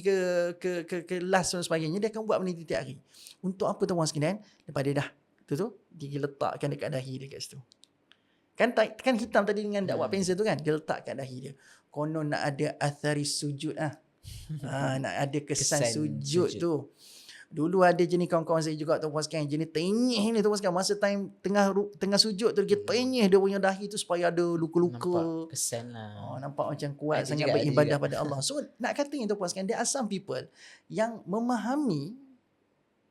ke kelas dan sebagainya, dia akan buat benda ni tiap hari. Untuk apa tuan-tuan sekalian? Lepas dia dah tu dia letakkan dekat dahi dia kat situ. Kan hitam tadi dengan dakwah pensel tu kan, dia letak kat dahi dia. Konon nak ada atharis sujud nak ada kesan sujud tu. Dulu ada jenis kawan-kawan saya juga tuan-puan sekalian, jenis tenyih ni tuan-puan sekalian. Masa time tengah sujud tu dia tenyih dia punya dahi tu supaya ada Nampak luka-luka. kesan lah. Nampak macam kuat Ada sangat juga, ada beribadah juga. pada Allah. So nak katanya tuan-puan sekalian, there are some people yang memahami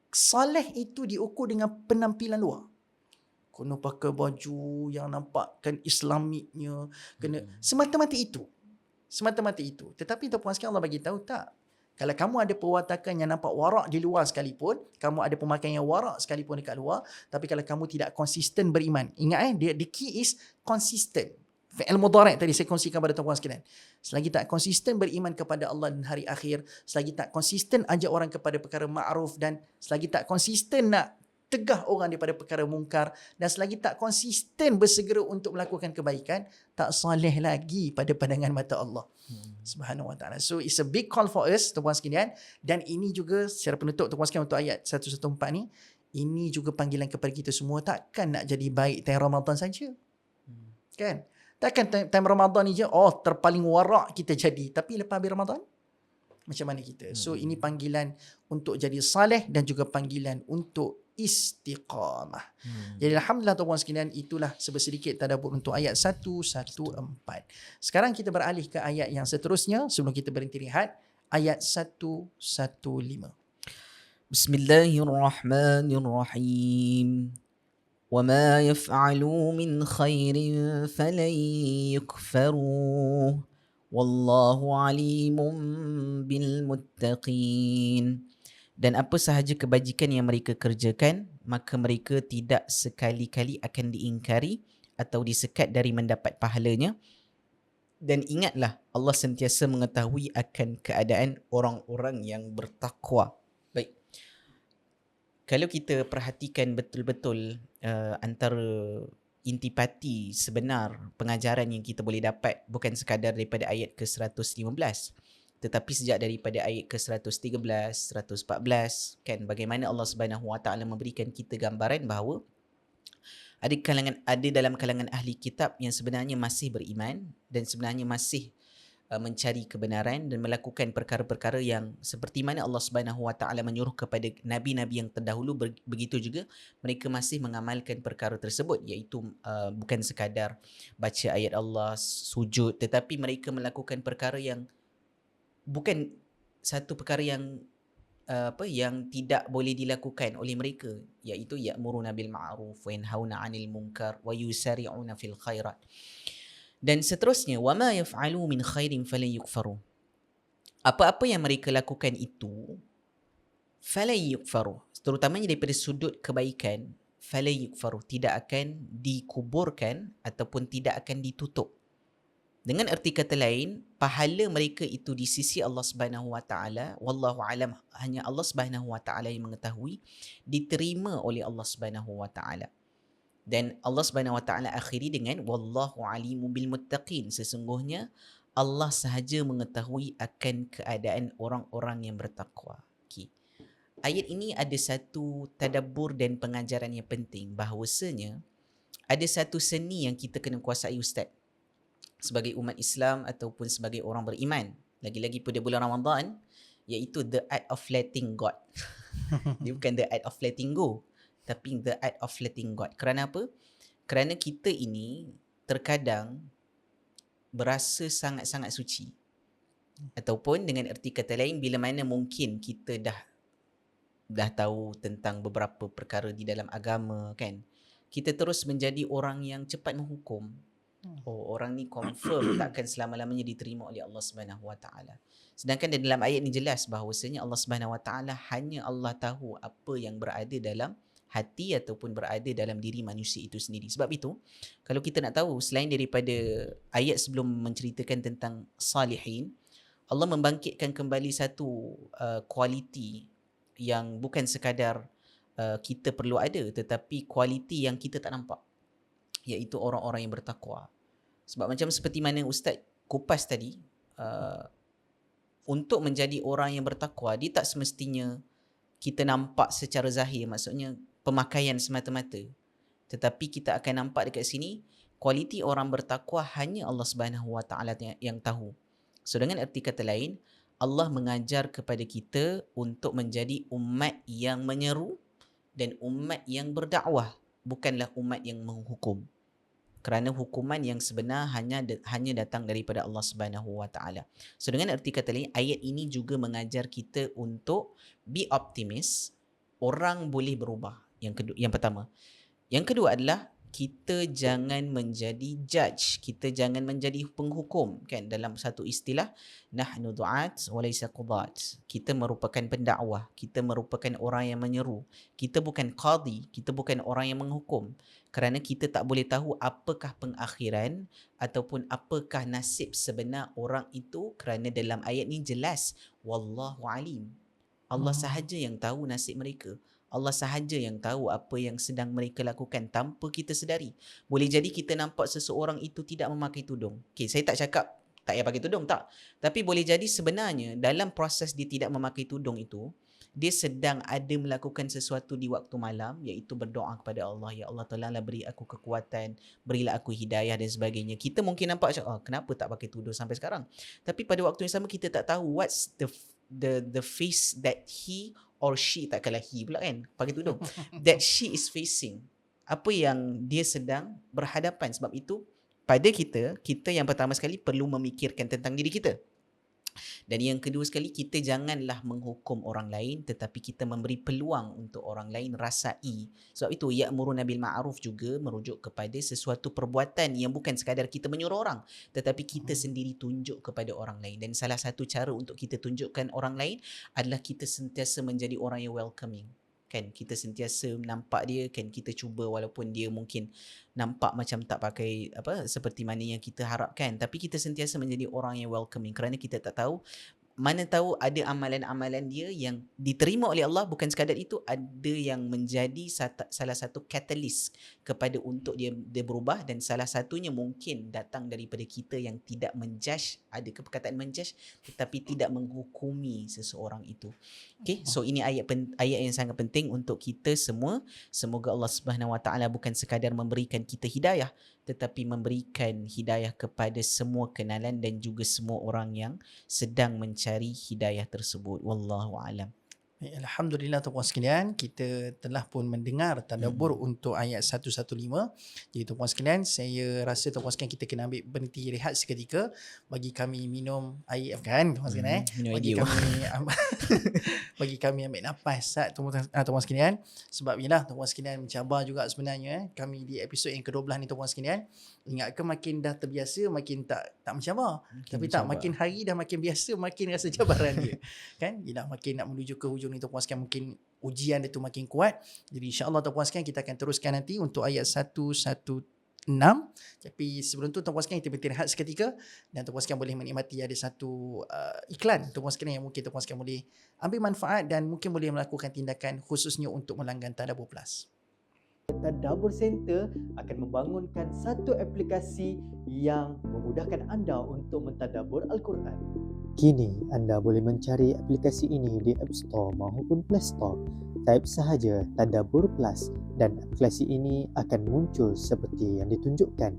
saleh itu diukur dengan penampilan luar. Kena pakai baju yang nampakkan islamiknya, kena semata-mata itu. Semata-mata itu. Tetapi tuan-puan sekalian, Allah bagi tahu tak. Kalau kamu ada perwatakan yang nampak warak di luar sekalipun, kamu ada pemakaian yang warak sekalipun dekat luar, tapi kalau kamu tidak konsisten beriman. Ingat the key is consistent. Fi'il mudhari' tadi saya kongsikan pada tuan-puan sekalian. Selagi tak konsisten beriman kepada Allah dan hari akhir, selagi tak konsisten ajak orang kepada perkara ma'ruf, dan selagi tak konsisten nak tegah orang daripada perkara mungkar, dan selagi tak konsisten bersegera untuk melakukan kebaikan, tak soleh lagi pada pandangan mata Allah Subhanahu wa ta'ala. So it's a big call for us tuan-puan sekalian, dan ini juga secara penutup tuan-puan sekalian untuk ayat 114 ni, ini juga panggilan kepada kita semua. Takkan nak jadi baik time Ramadan saja, kan? Takkan time Ramadan ni je terpaling warak kita jadi, tapi lepas habis Ramadan macam mana kita? So ini panggilan untuk jadi saleh dan juga panggilan untuk istiqamah. Jadi alhamdulillah tuan-puan sekalian, itulah sedikit tadabbur untuk ayat 114. Sekarang kita beralih ke ayat yang seterusnya sebelum kita berhenti rehat, ayat 115. Bismillahirrahmanirrahim. وَمَا يَفْعَلُوا مِنْ خَيْرٍ فَلَنْ يُكْفَرُوهُ وَاللَّهُ عَلِيمٌ بِالْمُتَّقِينَ. Dan apa sahaja kebajikan yang mereka kerjakan, maka mereka tidak sekali-kali akan diingkari atau disekat dari mendapat pahalanya. Dan ingatlah, Allah sentiasa mengetahui akan keadaan orang-orang yang bertakwa. Baik. Kalau kita perhatikan betul-betul antara intipati sebenar pengajaran yang kita boleh dapat bukan sekadar daripada ayat ke-115, tetapi sejak daripada ayat ke-113, 114, kan, bagaimana Allah Subhanahu Wa Taala memberikan kita gambaran bahawa ada dalam kalangan ahli kitab yang sebenarnya masih beriman dan sebenarnya masih mencari kebenaran dan melakukan perkara-perkara yang seperti mana Allah Subhanahu Wa Taala menyuruh kepada nabi-nabi yang terdahulu, begitu juga mereka masih mengamalkan perkara tersebut, iaitu bukan sekadar baca ayat Allah, sujud, tetapi mereka melakukan perkara yang bukan satu perkara yang yang tidak boleh dilakukan oleh mereka, iaitu ya'muruna bil ma'ruf wa yanhauna 'anil munkar wa yusari'una fil khairat. Dan seterusnya, wama yaf'alu min khairin falan yukfaru. Apa-apa yang mereka lakukan itu falan yukfaru, terutamanya daripada sudut kebaikan, falan yukfaru, tidak akan dikuburkan ataupun tidak akan ditutup. Dengan erti kata lain, pahala mereka itu di sisi Allah Subhanahu Wa Taala, wallahu alam, hanya Allah Subhanahu Wa Taala yang mengetahui, diterima oleh Allah Subhanahu Wa Taala. Dan Allah Subhanahu Wa Taala akhiri dengan wallahu alimun bil muttaqin, sesungguhnya Allah sahaja mengetahui akan keadaan orang-orang yang bertakwa. Okay. Ayat ini ada satu tadabbur dan pengajaran yang penting, bahawasanya ada satu seni yang kita kena kuasai, Ustaz, sebagai umat Islam ataupun sebagai orang beriman, lagi-lagi pada bulan Ramadan, iaitu the art of letting God. Dia bukan the art of letting go, tapi the art of letting God. Kerana apa? Kerana kita ini terkadang berasa sangat-sangat suci. Ataupun dengan erti kata lain, bila mana mungkin kita dah tahu tentang beberapa perkara di dalam agama, kan, kita terus menjadi orang yang cepat menghukum. Orang ni confirm takkan selama-lamanya diterima oleh Allah Subhanahu Wa Taala. Sedangkan dalam ayat ni jelas bahawasanya Allah Subhanahu Wa Taala, hanya Allah tahu apa yang berada dalam hati ataupun berada dalam diri manusia itu sendiri. Sebab itu, kalau kita nak tahu, selain daripada ayat sebelum menceritakan tentang salihin, Allah membangkitkan kembali satu kualiti yang bukan sekadar kita perlu ada, tetapi kualiti yang kita tak nampak, iaitu orang-orang yang bertakwa. Sebab macam seperti mana Ustaz kupas tadi, untuk menjadi orang yang bertakwa, dia tak semestinya kita nampak secara zahir, maksudnya pemakaian semata-mata, tetapi kita akan nampak dekat sini kualiti orang bertakwa hanya Allah Subhanahu Wa Taala yang tahu. So dengan erti kata lain, Allah mengajar kepada kita untuk menjadi umat yang menyeru dan umat yang berdakwah, bukanlah umat yang menghukum. Kerana hukuman yang sebenar hanya datang daripada Allah Subhanahu Wa Taala. So dengan erti kata lain, ayat ini juga mengajar kita untuk be optimist. Orang boleh berubah. Yang pertama. Yang kedua adalah kita jangan menjadi judge, kita jangan menjadi penghukum, kan? Dalam satu istilah, nahnu du'at walaysa qudat. Kita merupakan pendakwah, kita merupakan orang yang menyeru. Kita bukan qadi, kita bukan orang yang menghukum. Kerana kita tak boleh tahu apakah pengakhiran ataupun apakah nasib sebenar orang itu, kerana dalam ayat ni jelas wallahu alim. Allah sahaja yang tahu nasib mereka. Allah sahaja yang tahu apa yang sedang mereka lakukan tanpa kita sedari. Boleh jadi kita nampak seseorang itu tidak memakai tudung. Okay, saya tak cakap tak payah pakai tudung, tak. Tapi boleh jadi sebenarnya dalam proses dia tidak memakai tudung itu, dia sedang ada melakukan sesuatu di waktu malam, iaitu berdoa kepada Allah. Ya Allah, tolonglah beri aku kekuatan, berilah aku hidayah dan sebagainya. Kita mungkin nampak macam, kenapa tak pakai tudung sampai sekarang? Tapi pada waktu yang sama kita tak tahu what's the face that he or she, takkanlah he pula kan, pakai tudung, that she is facing, apa yang dia sedang berhadapan. Sebab itu pada kita yang pertama sekali perlu memikirkan tentang diri kita. Dan yang kedua sekali, kita janganlah menghukum orang lain, tetapi kita memberi peluang untuk orang lain rasai. Sebab itu ya'muruna bil ma'ruf juga merujuk kepada sesuatu perbuatan yang bukan sekadar kita menyuruh orang, tetapi kita sendiri tunjuk kepada orang lain. Dan salah satu cara untuk kita tunjukkan orang lain adalah kita sentiasa menjadi orang yang welcoming. Kan, kita sentiasa nampak dia, kan, kita cuba walaupun dia mungkin nampak macam tak pakai seperti mana yang kita harapkan, tapi kita sentiasa menjadi orang yang welcoming, kerana kita tak tahu, mana tahu ada amalan-amalan dia yang diterima oleh Allah. Bukan sekadar itu, ada yang menjadi salah satu catalyst kepada untuk dia berubah, dan salah satunya mungkin datang daripada kita yang tidak menjudge, ada perkataan menjudge, tetapi tidak menghukumi seseorang itu. Okay, so ini ayat yang sangat penting untuk kita semua. Semoga Allah Subhanahu Wa Taala bukan sekadar memberikan kita hidayah, tetapi memberikan hidayah kepada semua kenalan dan juga semua orang yang sedang mencari hidayah tersebut. Wallahu alam. Alhamdulillah tuan-puan sekalian, kita telah pun mendengar tadabbur untuk ayat 115. Jadi tuan-puan sekalian, saya rasa tuan-puan sekalian kita kena ambil berhenti rehat seketika, bagi kami minum air, kan tuan-puan sekalian, bagi kami ambil nafas tuan-puan sekalian. Sebab yalah tuan-puan sekalian mencabar juga sebenarnya kami di episod yang ke-12 ni tuan-puan sekalian. Ingat ke makin dah terbiasa makin tak mencabar. Tapi tak, makin hari dah makin biasa makin rasa cabaran dia. Kan? Yelah, makin nak menuju ke hujung ni tuan-puan sekalian, mungkin ujian dia tu makin kuat. Jadi insya-Allah tuan-puan sekalian kita akan teruskan nanti untuk ayat 116. Tapi sebelum tu tuan-puan sekalian kita berhenti rehat seketika, dan tuan-puan sekalian boleh menikmati ada satu iklan tuan-puan sekalian yang mungkin tuan-puan sekalian boleh ambil manfaat dan mungkin boleh melakukan tindakan khususnya untuk melanggan Tadabbur Plus. Tadabbur Center akan membangunkan satu aplikasi yang memudahkan anda untuk mentadabbur Al-Quran. Kini anda boleh mencari aplikasi ini di App Store maupun Play Store. Type sahaja Tadabbur Plus dan aplikasi ini akan muncul seperti yang ditunjukkan.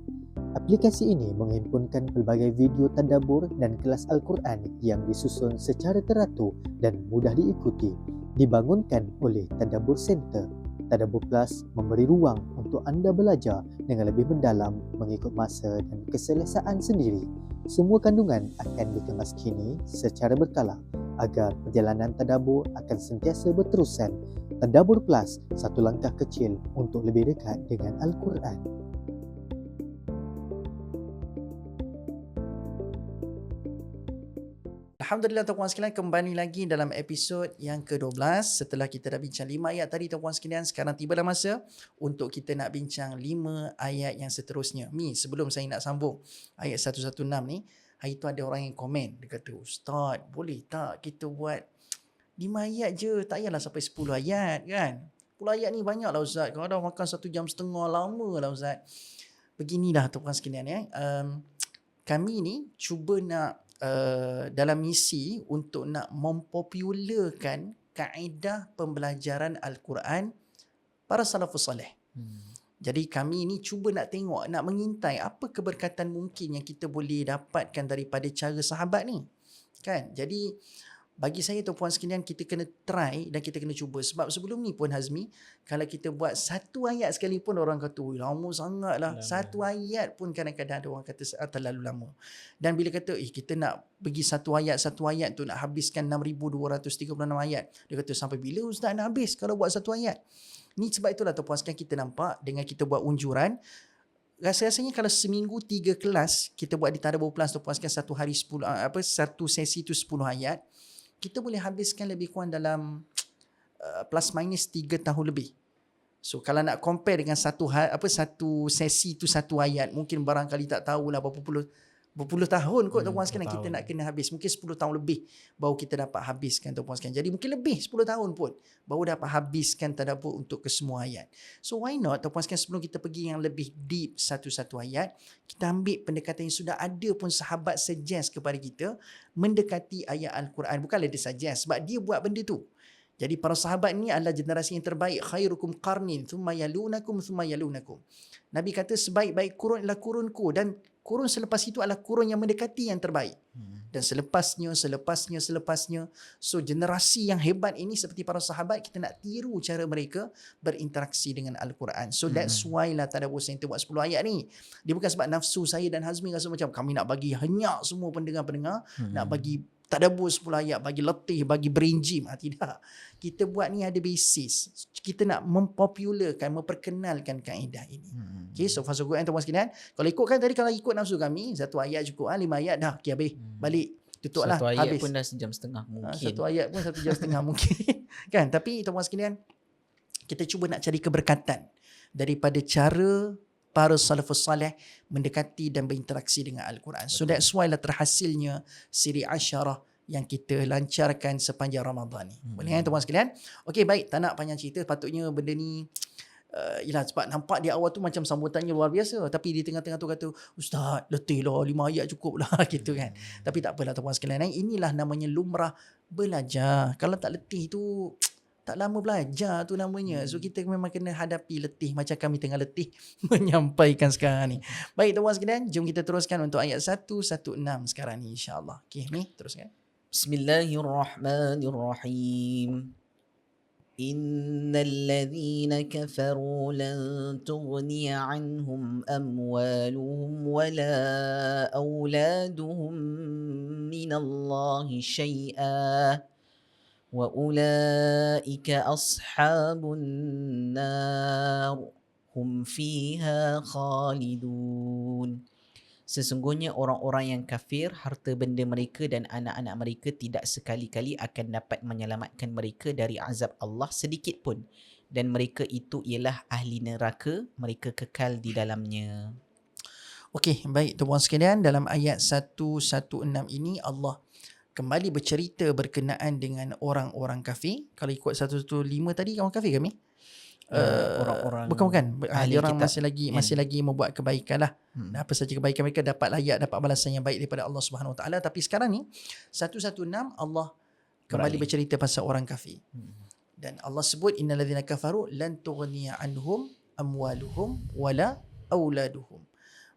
Aplikasi ini menghimpunkan pelbagai video tadabbur dan kelas Al-Quran yang disusun secara teratur dan mudah diikuti. Dibangunkan oleh Tadabbur Center. Tadabbur Plus memberi ruang untuk anda belajar dengan lebih mendalam mengikut masa dan keselesaan sendiri. Semua kandungan akan dikemas kini secara berkala agar perjalanan tadabbur akan sentiasa berterusan. Tadabbur Plus, satu langkah kecil untuk lebih dekat dengan Al-Quran. Alhamdulillah tuan-puan sekalian, kembali lagi dalam episod yang ke-12. Setelah kita dah bincang 5 ayat tadi tuan-puan sekalian, sekarang tibalah masa untuk kita nak bincang 5 ayat yang seterusnya. Sebelum saya nak sambung ayat 116 ni, hari tu ada orang yang komen, dia kata, "Ustaz, boleh tak kita buat 5 ayat je, tak payahlah sampai 10 ayat kan? 10 ayat ni banyak lah Ustaz, kalau dah makan 1 jam setengah, lama lah Ustaz." Beginilah tuan-puan sekalian, kami ni cuba nak dalam misi untuk nak mempopularkan kaedah pembelajaran Al-Quran para salafus salih. Jadi kami ni cuba nak tengok, nak mengintai apa keberkatan mungkin yang kita boleh dapatkan daripada cara sahabat ni. Kan? Jadi bagi saya tuan-puan sekalian, kita kena try dan kita kena cuba. Sebab sebelum ni pun Hazmi, kalau kita buat satu ayat sekalipun orang kata, "Ui, lama sangat lah." Lama. Satu ayat pun kadang-kadang ada orang kata terlalu lama. Dan bila kata, kita nak pergi satu ayat tu nak habiskan 6,236 ayat. Dia kata, sampai bila Ustaz nak habis kalau buat satu ayat? Ni sebab itulah tuan-puan sekalian, kita nampak dengan kita buat unjuran, rasa-rasanya kalau seminggu 3 kelas kita buat di Tadabbur Plus tuan-puan sekalian, satu hari 10 satu sesi tu 10 ayat, kita boleh habiskan lebih kurang dalam plus minus 3 tahun lebih. So kalau nak compare dengan satu sesi tu satu ayat, mungkin barangkali tak tahulah berpuluh tahun kot tuan-puan sekalian kita nak kena habis. Mungkin 10 tahun lebih baru kita dapat habiskan tuan-puan sekalian. Jadi mungkin lebih 10 tahun pun baru dapat habiskan tadabbur untuk kesemua ayat. So why not tuan-puan sekalian, sebelum kita pergi yang lebih deep satu-satu ayat, kita ambil pendekatan yang sudah ada pun sahabat suggest kepada kita mendekati ayat Al-Quran. Bukanlah dia suggest, sebab dia buat benda tu. Jadi para sahabat ni adalah generasi yang terbaik. Khairukum qarnin thumma yalunakum thumma yalunakum. Nabi kata sebaik-baik kurun adalah kurunku, dan kurun selepas itu adalah kurun yang mendekati yang terbaik. Dan selepasnya. So generasi yang hebat ini seperti para sahabat, kita nak tiru cara mereka berinteraksi dengan Al-Quran. So that's why lah Tadabbur Center buat 10 ayat ni. Dia bukan sebab nafsu saya dan Hazmi rasa macam kami nak bagi henyak semua pendengar-pendengar, nak bagi tadabbur 10 ayat, bagi letih, bagi brain gym. Tidak. Kita buat ni ada basis. Kita nak mempopularkan, memperkenalkan kaedah ini. Okay, so fasa Quran tuan-puan sekalian. Kalau ikut nafsu kami, satu ayat cukup, 5 ayat dah, okay, habis. Balik. Tutup lah, Satu ayat habis. pun dah sejam setengah mungkin. Satu ayat pun 1 jam setengah mungkin. Kan? Tapi tuan-puan sekalian, kita cuba nak cari keberkatan daripada cara para salafus salih mendekati dan berinteraksi dengan Al-Quran. So that's why lah terhasilnya siri Asyarah yang kita lancarkan sepanjang Ramadan ni. Boleh kan tuan-tuan sekalian? Okey, baik, tak nak panjang cerita. Patutnya benda ni yelah, sebab nampak di awal tu macam sambutannya luar biasa, tapi di tengah-tengah tu kata, "Ustaz, letih lah, 5 ayat cukup lah." gitu kan. Tapi tak apalah tuan-tuan sekalian. Inilah namanya lumrah belajar. Kalau tak letih tu tak lama belajar tu namanya. So kita memang kena hadapi letih macam kami tengah letih menyampaikan sekarang ni. Baik tuan-tuan sekalian, jom kita teruskan untuk ayat 116 sekarang ni insya-Allah. Okey, ni teruskan. Bismillahirrahmanirrahim. Innal ladzina kafaru lan tughni anhum amwaluhum wala auladuhum minallahi syai'a wa ulaika ashabun nar hum fiha khalidun. Sesungguhnya orang-orang yang kafir, harta benda mereka dan anak-anak mereka tidak sekali-kali akan dapat menyelamatkan mereka dari azab Allah sedikit pun. Dan mereka itu ialah ahli neraka, mereka kekal di dalamnya. Okey, baik tuan-tuan sekalian, dalam ayat 116 ini Allah kembali bercerita berkenaan dengan orang-orang kafir. Kalau ikut 115 tadi, orang kafir kami? Orang-orang bukan ahli orang kitab, masih lagi membuat kebaikan lah. Apa saja kebaikan mereka dapat layak, dapat balasan yang baik daripada Allah Subhanahu Wa Taala. Tapi sekarang ni 116 Allah kembali bercerita pasal orang kafir. Dan Allah sebut innal ladzina kafaru lan tughniya anhum amwaluhum wala auladuhum.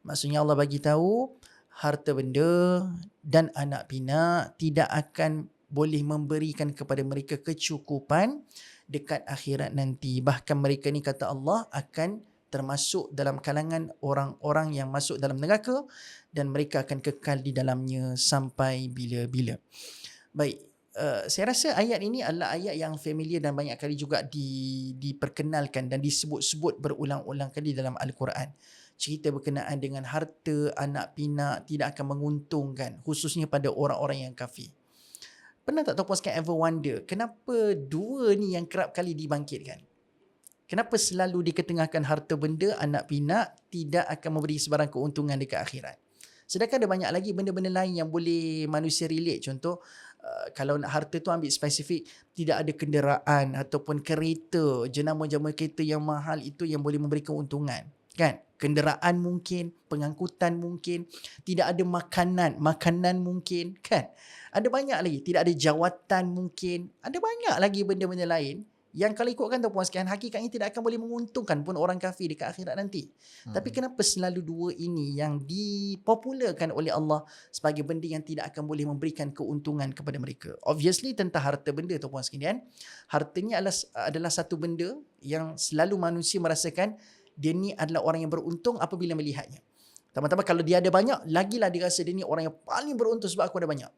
Maksudnya Allah bagi tahu harta benda dan anak pinak tidak akan boleh memberikan kepada mereka kecukupan dekat akhirat nanti. Bahkan mereka ni kata Allah akan termasuk dalam kalangan orang-orang yang masuk dalam neraka dan mereka akan kekal di dalamnya sampai bila-bila. Baik, saya rasa ayat ini adalah ayat yang familiar dan banyak kali juga diperkenalkan dan disebut-sebut berulang-ulang kali dalam Al-Quran. Cerita berkenaan dengan harta, anak pinak tidak akan menguntungkan, khususnya pada orang-orang yang kafir. Pernah tak tuan-puan sekalian ever wonder kenapa dua ni yang kerap kali dibangkitkan? Kenapa selalu diketengahkan harta benda, anak pinak tidak akan memberi sebarang keuntungan dekat akhirat? Sedangkan ada banyak lagi benda-benda lain yang boleh manusia relate. Contoh, kalau nak harta tu ambil spesifik, tidak ada kenderaan ataupun kereta, jenama-jenama kereta yang mahal itu yang boleh memberi keuntungan. Kan? Kenderaan mungkin, pengangkutan mungkin, tidak ada makanan mungkin, kan? Ada banyak lagi, tidak ada jawatan mungkin, ada banyak lagi benda-benda lain yang kalau ikutkan tuan-puan sekalian, hakikatnya tidak akan boleh menguntungkan pun orang kafir dekat akhirat nanti. Tapi kenapa selalu dua ini yang dipopularkan oleh Allah sebagai benda yang tidak akan boleh memberikan keuntungan kepada mereka? Obviously tentang harta benda tuan-puan sekalian, hartanya adalah satu benda yang selalu manusia merasakan dia ni adalah orang yang beruntung apabila melihatnya. Tambah-tambah kalau dia ada banyak, lagilah dia rasa dia ni orang yang paling beruntung sebab aku ada banyak.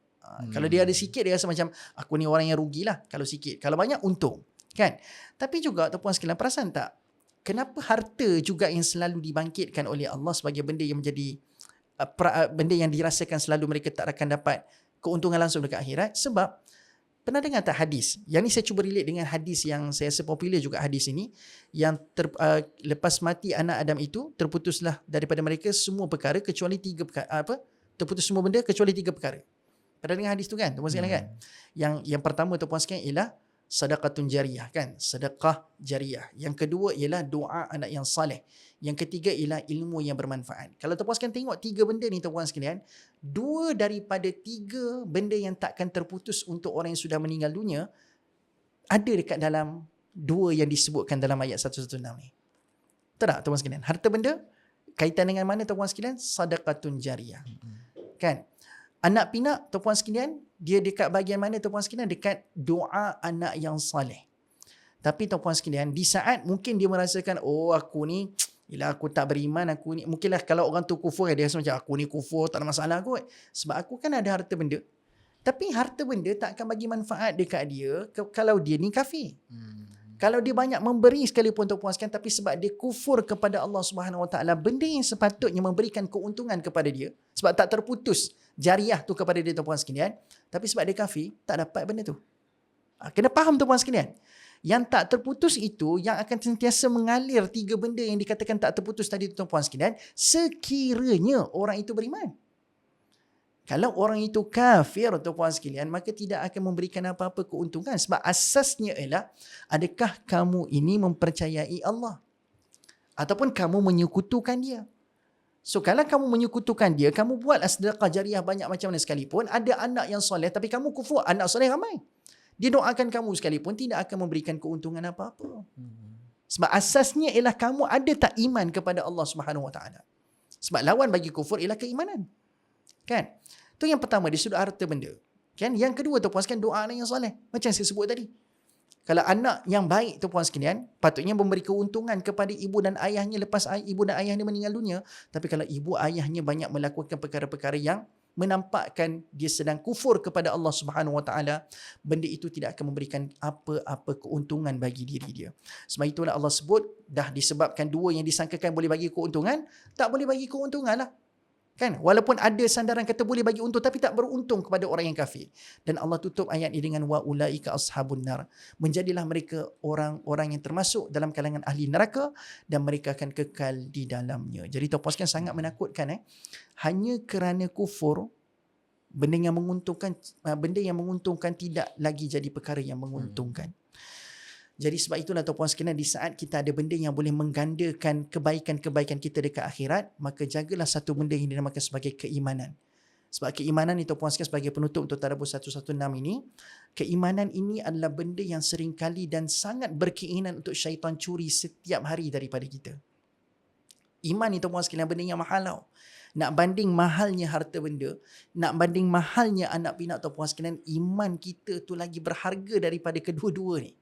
Kalau dia ada sikit, dia rasa macam aku ni orang yang rugilah kalau sikit. Kalau banyak, untung. Kan? Tapi juga tuan-puan sekalian, perasan tak? Kenapa harta juga yang selalu dibangkitkan oleh Allah sebagai benda yang menjadi benda yang dirasakan selalu mereka tak akan dapat keuntungan langsung dekat akhirat? Sebab pernah dengar tak hadis? Yang ni saya cuba relate dengan hadis yang saya rasa popular juga, hadis ini. Yang lepas mati anak Adam itu, terputuslah daripada mereka semua perkara kecuali 3 perkara. Terputus semua benda kecuali 3 perkara. Pernah dengar hadis tu kan? Tuan-puan sekalian kan? Yang pertama tuan-puan sekalian ialah sedekatun jariyah kan? Sedekah jariyah. Yang kedua ialah doa anak yang saleh. Yang ketiga ialah ilmu yang bermanfaat. Kalau tuan-puan sekalian tengok 3 benda ni tuan-puan sekalian, 2 daripada 3 benda yang takkan terputus untuk orang yang sudah meninggal dunia ada dekat dalam 2 yang disebutkan dalam ayat 116 ni. Betul tak tuan-puan sekalian? Harta benda kaitan dengan mana tuan-puan sekalian? Sedekatun jariyah. Kan? Anak pinak tuan-puan sekalian, dia dekat bahagian mana tuan-puan sekalian? Dekat doa anak yang saleh. Tapi tuan-puan sekalian, di saat mungkin dia merasakan, oh aku ni, yelah aku tak beriman, aku ni, mungkinlah kalau orang tu kufur, dia rasa macam aku ni kufur, tak ada masalah kot. Sebab aku kan ada harta benda. Tapi harta benda tak akan bagi manfaat dekat dia kalau dia ni kafir. Kalau dia banyak memberi sekalipun tuan-puan sekalian, tapi sebab dia kufur kepada Allah Subhanahu Wa Taala, benda yang sepatutnya memberikan keuntungan kepada dia, sebab tak terputus jariah tu kepada dia tuan-puan sekalian, tapi sebab dia kafir, tak dapat benda tu. Kena faham tuan-puan sekalian. Yang tak terputus itu yang akan sentiasa mengalir 3 benda yang dikatakan tak terputus tadi tuan-puan sekalian, sekiranya orang itu beriman. Kalau orang itu kafir tuan-puan sekalian, maka tidak akan memberikan apa-apa keuntungan. Sebab asasnya ialah, adakah kamu ini mempercayai Allah? Ataupun kamu menyekutukan dia? So kalau kamu menyekutukan dia, kamu buatlah sedekah jariah banyak macam mana sekalipun, ada anak yang soleh tapi kamu kufur, anak soleh ramai. Dia doakan kamu sekalipun tidak akan memberikan keuntungan apa-apa. Sebab asasnya ialah kamu ada tak iman kepada Allah Subhanahu Wa Taala. Sebab lawan bagi kufur ialah keimanan. Kan? Itu yang pertama, di sudut harta benda. Kan? Yang kedua tuan-puan sekalian, doa anak yang soleh. Macam saya sebut tadi. Kalau anak yang baik tuan-puan sekalian, patutnya memberi keuntungan kepada ibu dan ayahnya lepas ibu dan ayahnya meninggal dunia. Tapi kalau ibu ayahnya banyak melakukan perkara-perkara yang menampakkan dia sedang kufur kepada Allah Subhanahu Wa Taala, benda itu tidak akan memberikan apa-apa keuntungan bagi diri dia. Sebab itulah Allah sebut, dah disebabkan 2 yang disangkakan boleh bagi keuntungan, tak boleh bagi keuntungan lah. Kan? Walaupun ada sandaran kata boleh bagi untung, tapi tak beruntung kepada orang yang kafir. Dan Allah tutup ayat ini dengan wa ulaika ashabun nar. Menjadilah mereka orang-orang yang termasuk dalam kalangan ahli neraka dan mereka akan kekal di dalamnya. Jadi tuan-puan sekalian, sangat menakutkan. Hanya kerana kufur, benda yang menguntungkan tidak lagi jadi perkara yang menguntungkan. Jadi sebab itulah tuan-puan sekalian, di saat kita ada benda yang boleh menggandakan kebaikan-kebaikan kita dekat akhirat, maka jagalah satu benda yang dinamakan sebagai keimanan. Sebab keimanan itu tuan-puan sekalian, sebagai penutup untuk Tadabbur 116 ini, keimanan ini adalah benda yang seringkali dan sangat berkeinginan untuk syaitan curi setiap hari daripada kita. Iman itu tuan-puan sekalian benda yang mahal tau. Nak banding mahalnya harta benda, nak banding mahalnya anak pinak tuan-puan sekalian, iman kita tu lagi berharga daripada kedua-dua ni.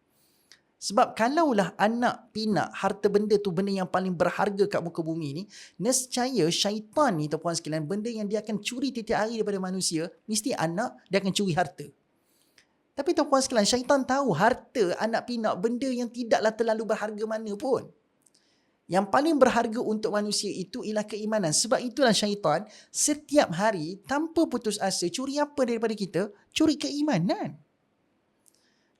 Sebab kalaulah anak pinak, harta benda tu benda yang paling berharga kat muka bumi ni, nescaya syaitan ni tuan-puan sekalian, benda yang dia akan curi tiap hari daripada manusia, mesti anak, dia akan curi harta. Tapi tuan-puan sekalian, syaitan tahu harta, anak pinak, benda yang tidaklah terlalu berharga mana pun. Yang paling berharga untuk manusia itu ialah keimanan. Sebab itulah syaitan setiap hari tanpa putus asa curi apa daripada kita? Curi keimanan.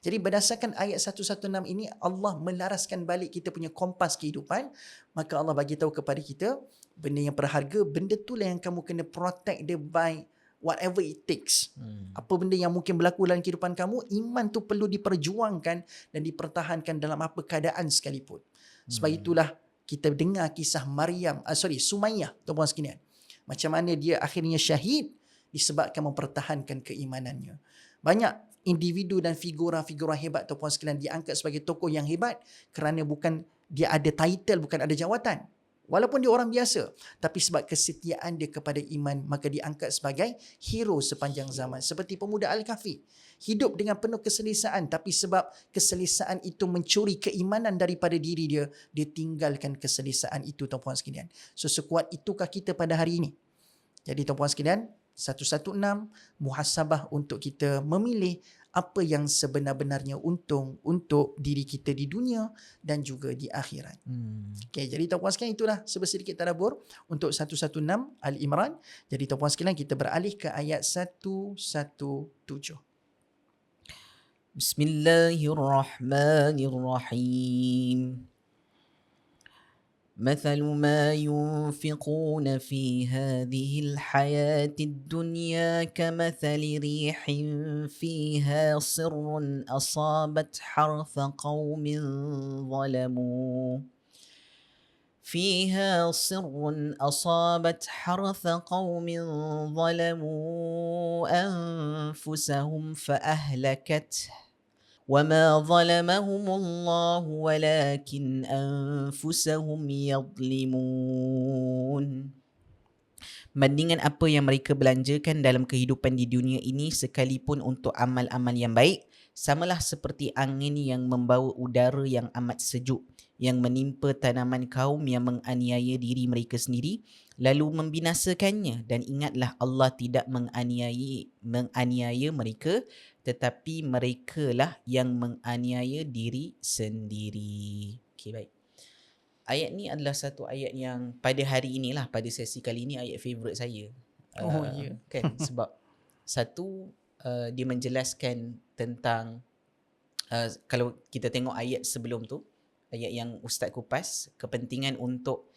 Jadi berdasarkan ayat 116 ini, Allah melaraskan balik kita punya kompas kehidupan. Maka Allah bagi tahu kepada kita, benda yang berharga, benda itulah yang kamu kena protect dia by whatever it takes. Apa benda yang mungkin berlaku dalam kehidupan kamu, iman tu perlu diperjuangkan dan dipertahankan dalam apa keadaan sekalipun. Sebab itulah kita dengar kisah Sumayyah, tuan-puan sekalian. Macam mana dia akhirnya syahid disebabkan mempertahankan keimanannya. Banyak individu dan figura-figura hebat tuan-puan sekalian diangkat sebagai tokoh yang hebat kerana bukan dia ada title, bukan ada jawatan. Walaupun dia orang biasa, tapi sebab kesetiaan dia kepada iman, maka diangkat sebagai hero sepanjang zaman. Seperti pemuda Al-Kahfi. Hidup dengan penuh keselesaan, tapi sebab keselesaan itu mencuri keimanan daripada diri dia, dia tinggalkan keselesaan itu tuan-puan sekalian. So sekuat itukah kita pada hari ini? Jadi tuan-puan sekalian, 116 muhasabah untuk kita memilih apa yang sebenar-benarnya untung untuk diri kita di dunia dan juga di akhirat. Okay, jadi tuan-puan sekalian, itulah sedikit tadabbur untuk 116 Al-Imran. Jadi tuan-puan sekalian, kita beralih ke ayat 117. Bismillahirrahmanirrahim. مثل ما ينفقون في هذه الحياة الدنيا كمثل ريح فيها صر أصابت حرث قوم ظلموا أنفسهم فأهلكته وما ظلمهم الله ولكن أنفسهم يظلمون. Bandingan apa yang mereka belanjakan dalam kehidupan di dunia ini sekalipun untuk amal-amal yang baik, samalah seperti angin yang membawa udara yang amat sejuk yang menimpa tanaman kaum yang menganiaya diri mereka sendiri lalu membinasakannya. Dan ingatlah, Allah tidak menganiaya mereka, tetapi merekalah yang menganiaya diri sendiri. Okey, baik. Ayat ni adalah satu ayat yang pada hari inilah, pada sesi kali ini, ayat favourite saya. Kan? Sebab satu, dia menjelaskan tentang, kalau kita tengok ayat sebelum tu, ayat yang Ustaz kupas, kepentingan untuk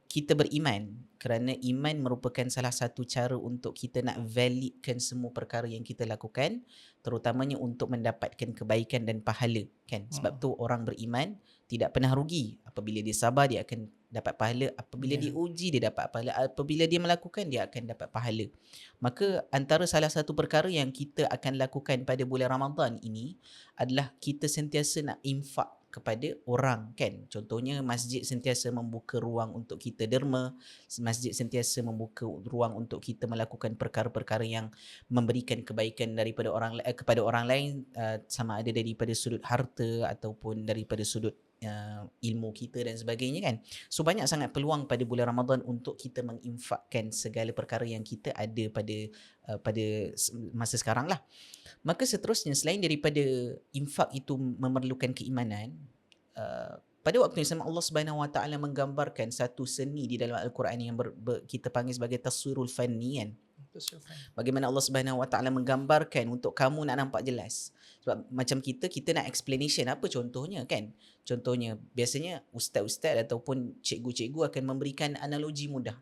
kita beriman, kerana iman merupakan salah satu cara untuk kita nak validkan semua perkara yang kita lakukan, terutamanya untuk mendapatkan kebaikan dan pahala, kan? Sebab tu orang beriman tidak pernah rugi. Apabila dia sabar, dia akan dapat pahala. Apabila diuji, dia dapat pahala. Apabila dia melakukan, dia akan dapat pahala. Maka antara salah satu perkara yang kita akan lakukan pada bulan Ramadan ini adalah kita sentiasa nak infak kepada orang, kan? Contohnya, masjid sentiasa membuka ruang untuk kita derma, masjid sentiasa membuka ruang untuk kita melakukan perkara-perkara yang memberikan kebaikan daripada kepada orang lain, sama ada daripada sudut harta ataupun daripada sudut ilmu kita dan sebagainya, kan? So banyak sangat peluang pada bulan Ramadan untuk kita menginfakkan segala perkara yang kita ada pada masa sekarang lah. Maka seterusnya, selain daripada infak itu memerlukan keimanan, pada waktu yang sama Allah Subhanahu Wa Taala menggambarkan satu seni di dalam Al-Quran yang kita panggil sebagai taswirul fanni, kan? Bagaimana Allah Subhanahu Wa Taala menggambarkan untuk kamu nak nampak jelas. Sebab macam kita nak explanation, apa contohnya, kan? Contohnya, biasanya ustaz-ustaz ataupun cikgu-cikgu akan memberikan analogi mudah.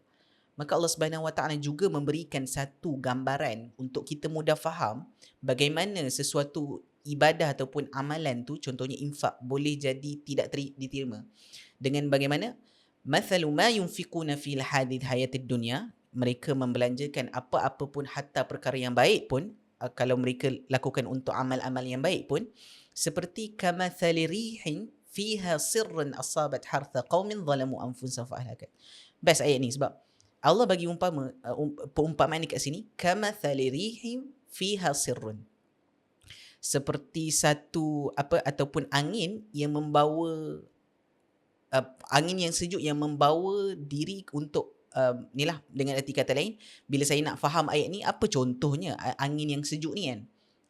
Maka Allah Subhanahu Wa Taala juga memberikan satu gambaran untuk kita mudah faham bagaimana sesuatu ibadah ataupun amalan tu, contohnya infak, boleh jadi tidak diterima. Dengan bagaimana mathalu ma yunfiquna fil hayatid dunya, mereka membelanjakan apa-apa pun, hatta perkara yang baik pun, kalau mereka lakukan untuk amal-amal yang baik pun, seperti kamathali rihin fiha sirrun asabat hartha qaumin zalamu anfusahum fa'ahlakat. Best ayat ni sebab Allah bagi perumpamaan dekat sini, kamathali rihin fiha sirrun, seperti satu ataupun angin yang membawa angin yang sejuk yang membawa diri untuk ni lah, dengan erti kata lain, bila saya nak faham ayat ni, apa contohnya angin yang sejuk ni, kan?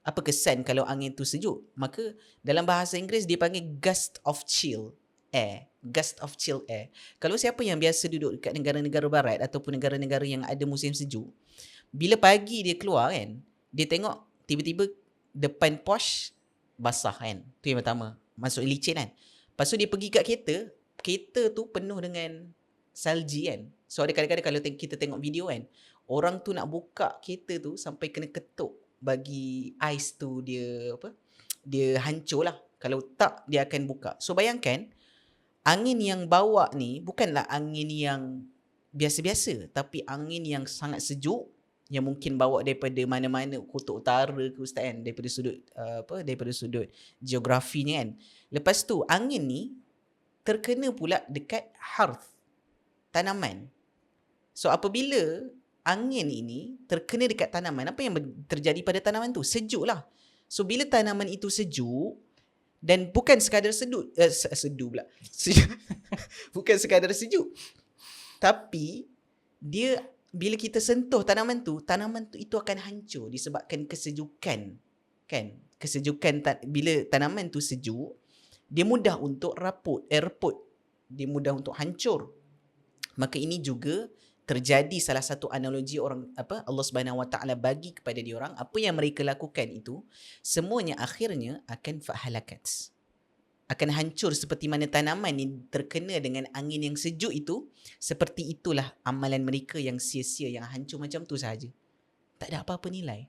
Apa kesan kalau angin tu sejuk? Maka dalam bahasa Inggeris dia panggil gust of chill air. Gust of chill air. Kalau siapa yang biasa duduk dekat negara-negara barat ataupun negara-negara yang ada musim sejuk, bila pagi dia keluar, kan, dia tengok tiba-tiba depan Porsche basah, kan? Tu yang pertama, masuk licin, kan? Lepas tu dia pergi kat kereta tu penuh dengan salji, kan? So ada kadang-kadang kalau kita tengok video, kan, orang tu nak buka kereta tu sampai kena ketuk bagi ais tu dia hancur lah. Kalau tak, dia akan buka. So bayangkan, angin yang bawa ni bukanlah angin yang biasa-biasa, tapi angin yang sangat sejuk, yang mungkin bawa daripada mana-mana kutub utara ke Ustaz kan, daripada sudut daripada sudut geografinya kan. Lepas tu angin ni terkena pula dekat harth, tanaman. So apabila angin ini terkena dekat tanaman, apa yang terjadi pada tanaman tu? Sejuk lah. So bila tanaman itu sejuk, dan bukan sekadar sejuk pula. Bukan sekadar sejuk, tapi dia bila kita sentuh tanaman tu itu akan hancur disebabkan kesejukan kan. Bila tanaman tu sejuk, dia mudah untuk reput, dia mudah untuk hancur. Maka ini juga terjadi salah satu analogi Allah Subhanahu Wa Taala bagi kepada diorang, apa yang mereka lakukan itu semuanya akhirnya akan fahalakat, akan hancur seperti mana tanaman yang terkena dengan angin yang sejuk itu. Seperti itulah amalan mereka yang sia-sia, yang hancur macam tu sahaja. Tak ada apa-apa nilai.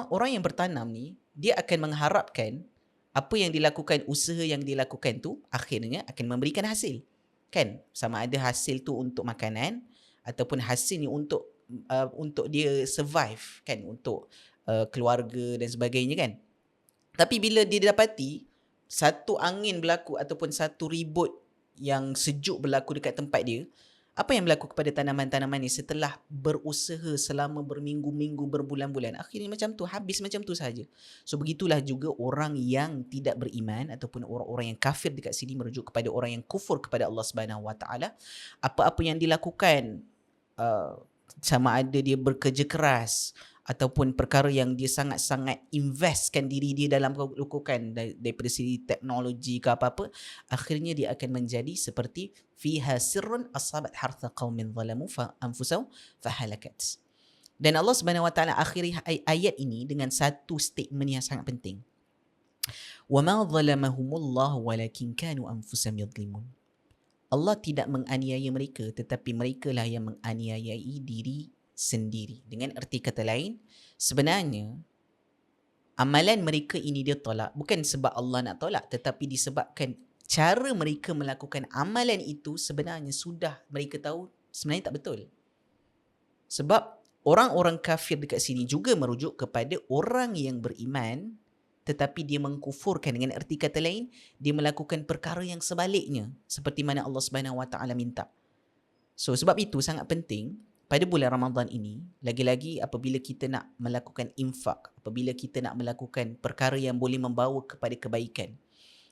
Orang yang bertanam ni, dia akan mengharapkan apa yang dilakukan, usaha yang dilakukan tu akhirnya akan memberikan hasil. Kan? Sama ada hasil tu untuk makanan ataupun hasilnya untuk dia survive kan, untuk keluarga dan sebagainya kan. Tapi bila dia dapati satu angin berlaku ataupun satu ribut yang sejuk berlaku dekat tempat dia, apa yang berlaku kepada tanaman-tanaman ni setelah berusaha selama berminggu-minggu, berbulan-bulan? Akhirnya macam tu, habis macam tu sahaja. So begitulah juga orang yang tidak beriman ataupun orang-orang yang kafir dekat sini merujuk kepada orang yang kufur kepada Allah Subhanahu Wa Taala. Apa-apa yang dilakukan, sama ada dia bekerja keras ataupun perkara yang dia sangat-sangat investkan diri dia dalam lakukan daripada segi teknologi ke apa-apa, akhirnya dia akan menjadi seperti fiha sirrun asabat hartha qaumin zalamu fa anfusahum fahalakat. Dan Allah Subhanahu Wa Taala akhiri ayat ini dengan satu statement yang sangat penting. Wa ma zalamahumullah walakin kanu anfusahum yadhlimun. Allah tidak menganiaya mereka, tetapi merekalah yang menganiayai diri sendiri. Dengan erti kata lain, sebenarnya amalan mereka ini dia tolak bukan sebab Allah nak tolak, tetapi disebabkan cara mereka melakukan amalan itu sebenarnya sudah mereka tahu sebenarnya tak betul. Sebab orang-orang kafir dekat sini juga merujuk kepada orang yang beriman tetapi dia mengkufurkan. Dengan erti kata lain, dia melakukan perkara yang sebaliknya seperti mana Allah Subhanahu Wa Taala minta. So sebab itu sangat penting pada bulan Ramadan ini, lagi-lagi apabila kita nak melakukan infak, apabila kita nak melakukan perkara yang boleh membawa kepada kebaikan,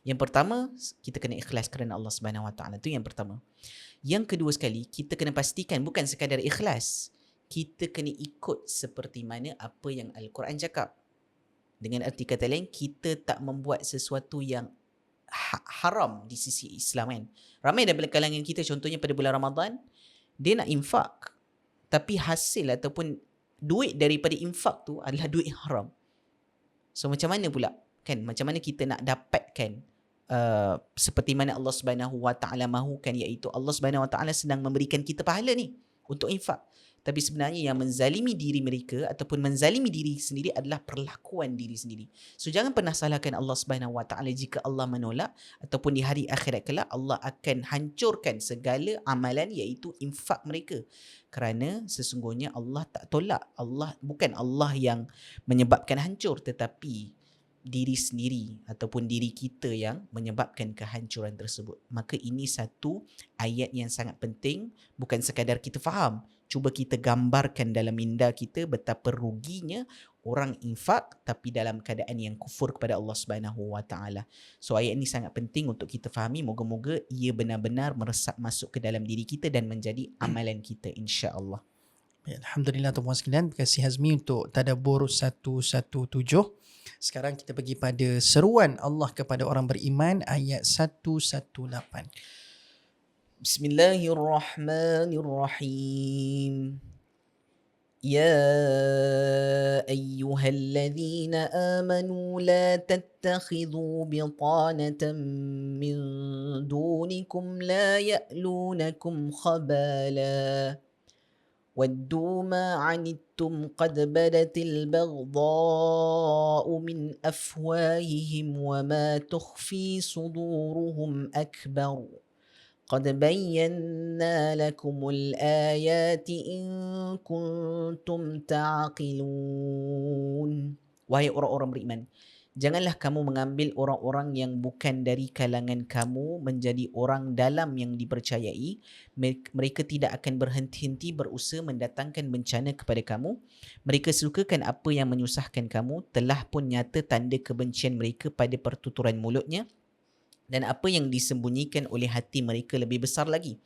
yang pertama, kita kena ikhlas kerana Allah Subhanahu Wa Taala. Itu yang pertama. Yang kedua sekali, kita kena pastikan bukan sekadar ikhlas, kita kena ikut seperti mana apa yang Al-Quran cakap. Dengan erti kata lain, kita tak membuat sesuatu yang haram di sisi Islam kan. Ramai daripada kalangan kita, contohnya pada bulan Ramadan, dia nak infak, tapi hasil ataupun duit daripada infak tu adalah duit haram. So macam mana pula? Kan, macam mana kita nak dapatkan seperti mana Allah Subhanahu Wa Taala mahukan, iaitu Allah Subhanahu Wa Taala sedang memberikan kita pahala ni untuk infak. Tapi sebenarnya yang menzalimi diri mereka ataupun menzalimi diri sendiri adalah perlakuan diri sendiri. So jangan pernah salahkan Allah Subhanahu Wa Taala jika Allah menolak, ataupun di hari akhirat kelak Allah akan hancurkan segala amalan iaitu infak mereka. Kerana sesungguhnya Allah tak tolak. Allah bukan Allah yang menyebabkan hancur, tetapi diri sendiri ataupun diri kita yang menyebabkan kehancuran tersebut. Maka ini satu ayat yang sangat penting, bukan sekadar kita faham, cuba kita gambarkan dalam minda kita betapa ruginya orang infak tapi dalam keadaan yang kufur kepada Allah Subhanahu Wa Taala. So ayat ini sangat penting untuk kita fahami. Moga-moga ia benar-benar meresap masuk ke dalam diri kita dan menjadi amalan kita, insya-Allah. Alhamdulillah tuan-tuan sekalian, terima kasih Hazmi untuk tadabbur 117. Sekarang kita pergi pada seruan Allah kepada orang beriman ayat 118. Bismillahirrahmanirrahim. يا أيها الذين آمنوا لا تتخذوا بطانة من دونكم لا يألونكم خبالا ودوا ما عنتم قد بدت البغضاء من أفواههم وما تخفي صدورهم أكبر قد بينا لكم الآيات إن كنتم تعقلون. Wahai orang-orang beriman, janganlah kamu mengambil orang-orang yang bukan dari kalangan kamu menjadi orang dalam yang dipercayai. Mereka tidak akan berhenti-henti berusaha mendatangkan bencana kepada kamu. Mereka sukakan apa yang menyusahkan kamu. Telah pun nyata tanda kebencian mereka pada pertuturan mulutnya, dan apa yang disembunyikan oleh hati mereka lebih besar lagi.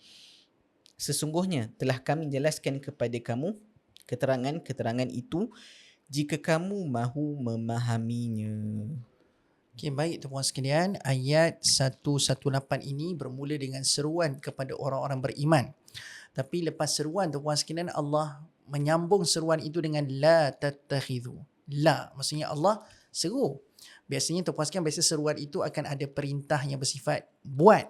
Sesungguhnya telah kami jelaskan kepada kamu keterangan-keterangan itu jika kamu mahu memahaminya. Okey, baik tuan-puan sekalian, ayat 118 ini bermula dengan seruan kepada orang-orang beriman. Tapi lepas seruan tuan-puan sekalian, Allah menyambung seruan itu dengan la tattakhidhu. La, maksudnya Allah seru. Biasanya tuan-puan sekalian, biasa seruan itu akan ada perintah yang bersifat buat.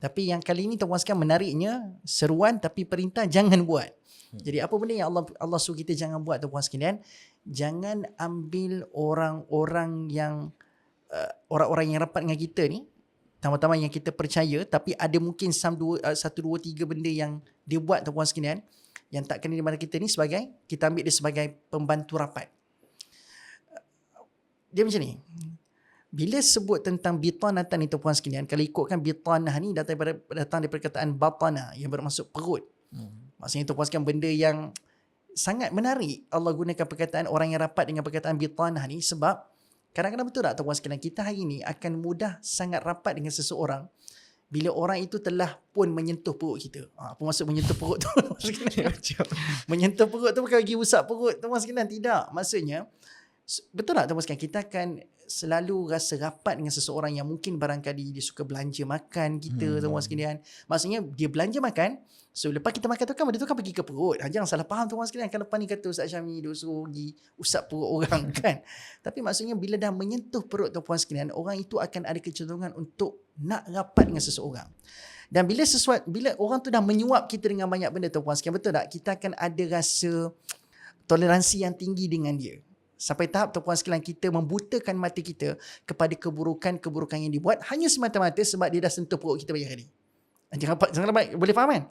Tapi yang kali ini tuan-puan sekalian menariknya seruan tapi perintah jangan buat. Jadi apa benda yang Allah suruh kita jangan buat tuan-puan sekalian? Jangan ambil orang-orang yang rapat dengan kita ni, tambah-tambah yang kita percaya, tapi ada mungkin satu, dua, tiga benda yang dia buat tuan-puan sekalian yang tak kena di mana kita ni, kita ambil dia sebagai pembantu rapat. Dia macam ni. Bila sebut tentang bitanatan ni tuan-puan sekalian, kalau ikutkan bitanah ni datang daripada perkataan batana yang bermaksud perut. Maksudnya tuan-puan sekalian, benda yang sangat menarik Allah gunakan perkataan orang yang rapat dengan perkataan bitanah ni, sebab kadang-kadang betul tak tuan-puan sekalian, kita hari ni akan mudah sangat rapat dengan seseorang bila orang itu telah pun menyentuh perut kita. Apa maksud menyentuh perut tu? Menyentuh perut tu bukan pergi usap perut tuan-puan sekalian, tidak. Maksudnya betul tak tuan-puan sekalian, kita akan selalu rasa rapat dengan seseorang yang mungkin barangkali dia suka belanja makan kita tuan-puan sekalian. Maksudnya dia belanja makan, so lepas kita makan tu kan benda tu kan pergi ke perut. Jangan salah faham tuan-puan sekalian, kan lepas ni kata Ustaz Syami dia suruh pergi usap perut orang kan. Tapi maksudnya bila dah menyentuh perut tuan-puan sekalian, orang itu akan ada kecenderungan untuk nak rapat dengan seseorang. Dan bila orang tu dah menyuap kita dengan banyak benda tuan-puan sekalian, betul tak? Kita akan ada rasa toleransi yang tinggi dengan dia. Sampai tahap tuan-puan sekalian, kita membutakan mata kita kepada keburukan-keburukan yang dibuat hanya semata-mata sebab dia dah sentuh perut kita banyak kali. Jangan boleh faham kan?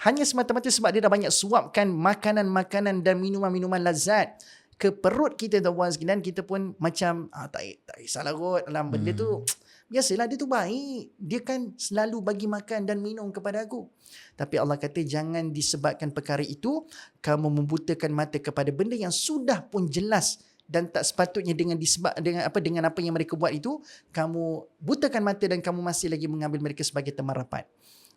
Hanya semata-mata sebab dia dah banyak suapkan makanan-makanan dan minuman-minuman lazat ke perut kita tuan-puan sekalian, kita pun macam tak kisahlah kot dalam benda tu. Biasalah dia tu baik. Dia kan selalu bagi makan dan minum kepada aku. Tapi Allah kata jangan disebabkan perkara itu kamu membutakan mata kepada benda yang sudah pun jelas dan tak sepatutnya dengan apa yang mereka buat itu, kamu butakan mata dan kamu masih lagi mengambil mereka sebagai teman rapat.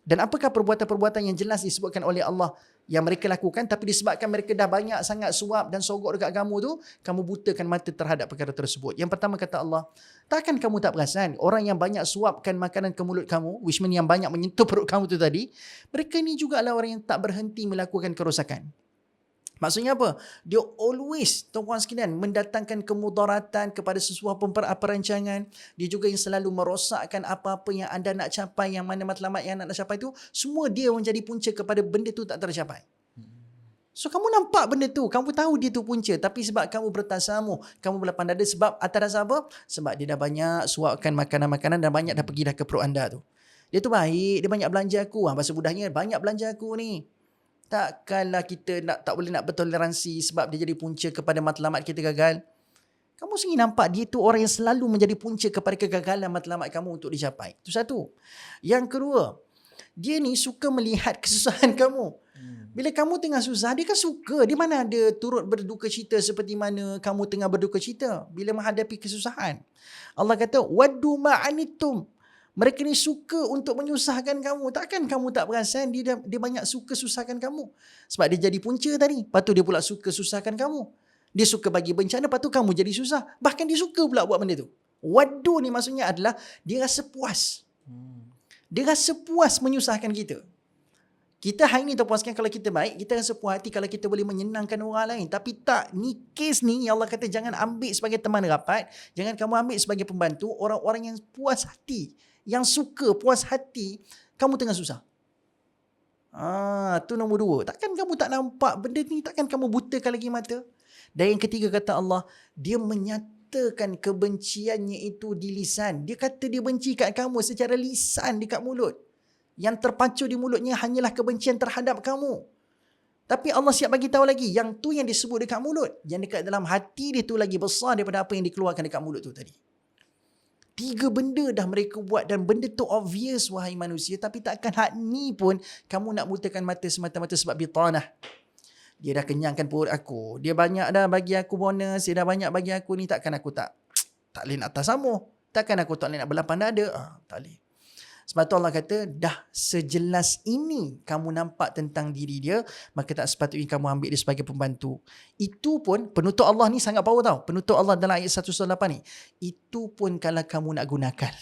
Dan apakah perbuatan-perbuatan yang jelas disebutkan oleh Allah yang mereka lakukan, tapi disebabkan mereka dah banyak sangat suap dan sogok dekat kamu tu, kamu butakan mata terhadap perkara tersebut. Yang pertama kata Allah, takkan kamu tak perasan orang yang banyak suapkan makanan ke mulut kamu, which means yang banyak menyentuh perut kamu tu tadi, mereka ni juga adalah orang yang tak berhenti melakukan kerosakan. Maksudnya apa? Dia always, tuan-puan sekalian, mendatangkan kemudaratan kepada sesuatu perancangan. Dia juga yang selalu merosakkan apa-apa yang anda nak capai, yang mana matlamat yang anda nak capai itu, semua dia menjadi punca kepada benda tu tak tercapai. So kamu nampak benda tu, kamu tahu dia tu punca, tapi sebab kamu bertasamuh, kamu berlapang dada, sebab atas dasar apa? Sebab dia dah banyak suapkan makanan-makanan dan banyak dah pergi dah ke perut anda tu. Dia tu baik, dia banyak belanja aku. Bahasa mudahnya, banyak belanja aku ni. Takkanlah kita tak boleh nak bertoleransi sebab dia jadi punca kepada matlamat kita gagal. Kamu sendiri nampak dia tu orang yang selalu menjadi punca kepada kegagalan matlamat kamu untuk dicapai. Itu satu. Yang kedua, dia ni suka melihat kesusahan kamu. Bila kamu tengah susah, dia kan suka. Dia mana ada turut berduka cita seperti mana kamu tengah berduka cita bila menghadapi kesusahan. Allah kata, waddu ma'anitum. Mereka ni suka untuk menyusahkan kamu. Takkan kamu tak perasan dia banyak suka susahkan kamu. Sebab dia jadi punca tadi. Lepas tu dia pula suka susahkan kamu. Dia suka bagi bencana, lepas tu kamu jadi susah. Bahkan dia suka pula buat benda tu. Wadu ni maksudnya adalah dia rasa puas. Dia rasa puas menyusahkan kita. Kita hari ni tuan-puan sekalian, kalau kita baik, kita rasa puas hati kalau kita boleh menyenangkan orang lain. Tapi tak, ni kes ni Allah kata jangan ambil sebagai teman rapat. Jangan kamu ambil sebagai pembantu orang-orang yang puas hati. Yang suka puas hati kamu tengah susah. Tu nombor dua. Takkan kamu tak nampak benda ni, takkan kamu butakan lagi mata. Dan yang ketiga kata Allah, dia menyatakan kebenciannya itu di lisan. Dia kata dia benci kat kamu secara lisan dekat mulut. Yang terpacu di mulutnya hanyalah kebencian terhadap kamu. Tapi Allah siap bagi tahu lagi, yang tu yang disebut dekat mulut, yang dekat dalam hati dia tu lagi besar daripada apa yang dikeluarkan dekat mulut tu tadi. 3 benda dah mereka buat dan benda tu obvious wahai manusia, tapi takkan hak ni pun kamu nak butakan mata semata-mata sebab bitanah. Dia dah kenyangkan perut aku, dia banyak dah bagi aku bonus, dia dah banyak bagi aku ni, takkan aku tak boleh nak tasamuh, takkan aku tak boleh nak berlapang dada. Tak boleh. Sebab tu Allah kata, dah sejelas ini kamu nampak tentang diri dia, maka tak sepatutnya kamu ambil dia sebagai pembantu. Itu pun, penutup Allah ni sangat power tau. Penutup Allah dalam ayat 108 ni. Itu pun kalau kamu nak gunakan.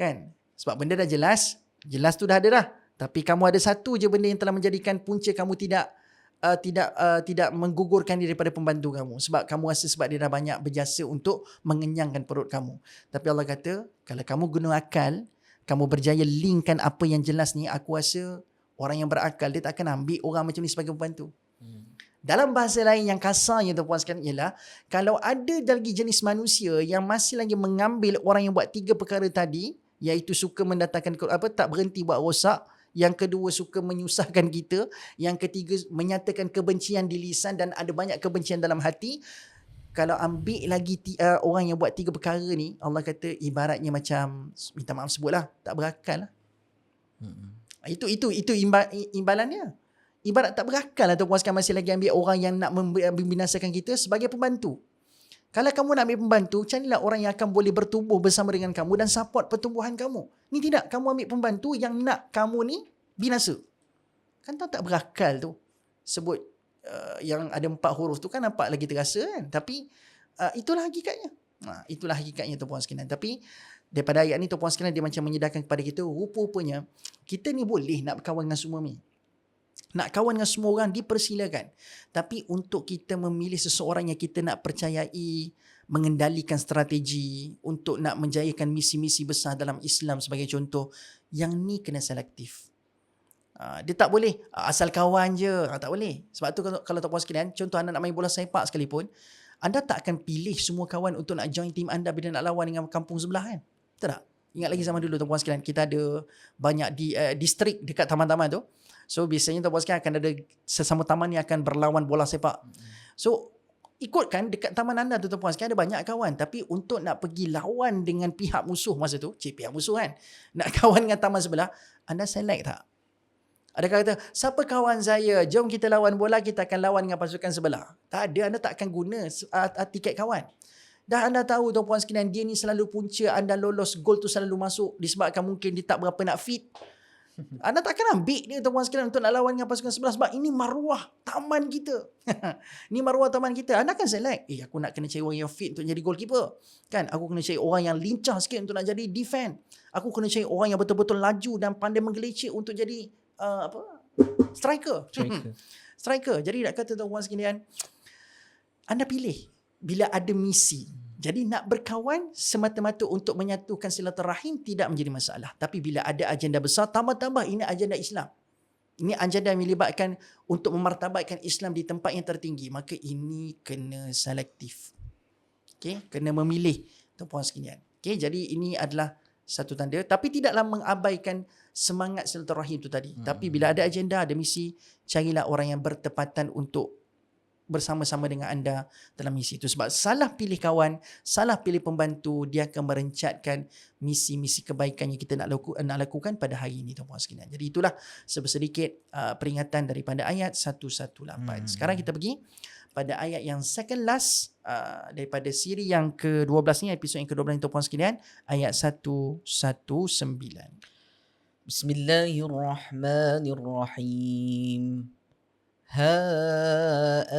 Kan? Sebab benda dah jelas. Jelas tu dah ada dah. Tapi kamu ada satu je benda yang telah menjadikan punca kamu tidak menggugurkan diri daripada pembantu kamu. Sebab kamu rasa sebab dia dah banyak berjasa untuk mengenyangkan perut kamu. Tapi Allah kata, kalau kamu guna akal, kamu berjaya linkkan apa yang jelas ni, aku rasa orang yang berakal dia tak akan ambil orang macam ni sebagai pembantu. Dalam bahasa lain yang kasarnya tuan-puan sekalian ialah, kalau ada lagi jenis manusia yang masih lagi mengambil orang yang buat 3 perkara tadi, iaitu suka mendatangkan tak berhenti buat rosak, yang kedua suka menyusahkan kita, yang ketiga menyatakan kebencian di lisan dan ada banyak kebencian dalam hati. Kalau ambil lagi orang yang buat 3 perkara ni, Allah kata ibaratnya macam, minta maaf sebutlah, tak berakal lah. Itu imbalannya. Ibarat tak berakal lah tuan-puan sekalian, masih lagi ambil orang yang nak membinasakan kita sebagai pembantu. Kalau kamu nak ambil pembantu, carilah orang yang akan boleh bertumbuh bersama dengan kamu dan support pertumbuhan kamu. Ni tidak, kamu ambil pembantu yang nak kamu ni binasa. Kan tak berakal tu. Sebut yang ada 4 huruf tu kan nampak lagi terasa kan. Tapi itulah hakikatnya. Itulah hakikatnya tuan-puan sekalian. Tapi daripada ayat ni tuan-puan sekalian, dia macam menyedarkan kepada kita, rupa-rupanya kita ni boleh nak berkawan dengan semua ni. Nak kawan dengan semua orang dipersilakan. Tapi untuk kita memilih seseorang yang kita nak percayai, mengendalikan strategi untuk nak menjayakan misi-misi besar dalam Islam sebagai contoh, yang ni kena selektif. Dia tak boleh asal kawan je. Tak boleh. Sebab tu kalau tuan-puan sekalian, contoh anda nak main bola sepak sekalipun, anda tak akan pilih semua kawan untuk nak join tim anda bila nak lawan dengan kampung sebelah kan. Betul tak? Ingat lagi zaman dulu tuan-puan sekalian, kita ada banyak distrik dekat taman-taman tu. So biasanya tuan-puan sekalian akan ada sesama taman yang akan berlawan bola sepak. So ikutkan dekat taman anda tu tuan-puan sekalian ada banyak kawan. Tapi untuk nak pergi lawan dengan pihak musuh masa tu, pihak musuh kan, nak kawan dengan taman sebelah, anda select tak? Adakah kata, siapa kawan saya, jom kita lawan bola, kita akan lawan dengan pasukan sebelah. Tak ada, anda tak akan guna tiket kawan. Dah anda tahu tuan-puan sekalian, dia ni selalu punca anda lolos, gol tu selalu masuk disebabkan mungkin dia tak berapa nak fit. Anda tak akan ambil dia tuan-puan sekalian untuk nak lawan dengan pasukan sebelah sebab ini maruah taman kita. Ini maruah taman kita. Anda akan select, aku nak kena cari orang yang fit untuk jadi goalkeeper. Kan? Aku kena cari orang yang lincah sikit untuk nak jadi defend. Aku kena cari orang yang betul-betul laju dan pandai menggelecek untuk jadi striker. Striker. Jadi nak kata tuan-puan sekalian, anda pilih bila ada misi. Jadi nak berkawan semata-mata untuk menyatukan silaturahim tidak menjadi masalah. Tapi bila ada agenda besar, tambah-tambah ini agenda Islam. Ini agenda yang melibatkan untuk memartabatkan Islam di tempat yang tertinggi. Maka ini kena selektif. Okay? Kena memilih tuan-puan sekalian. Okay? Jadi ini adalah satu tanda. Tapi tidaklah mengabaikan semangat silaturahim itu tadi. Tapi bila ada agenda, ada misi, carilah orang yang bertepatan untuk bersama-sama dengan anda dalam misi itu. Sebab salah pilih kawan, salah pilih pembantu, dia akan merencatkan misi-misi kebaikan yang kita nak lakukan pada hari ini tuan-puan sekalian. Jadi itulah sedikit peringatan daripada ayat 118. Sekarang kita pergi pada ayat yang second last daripada siri yang ke-12 ni, episod yang ke-12 ni tuan-puan sekalian, ayat 119. Bismillahirrahmanirrahim. ها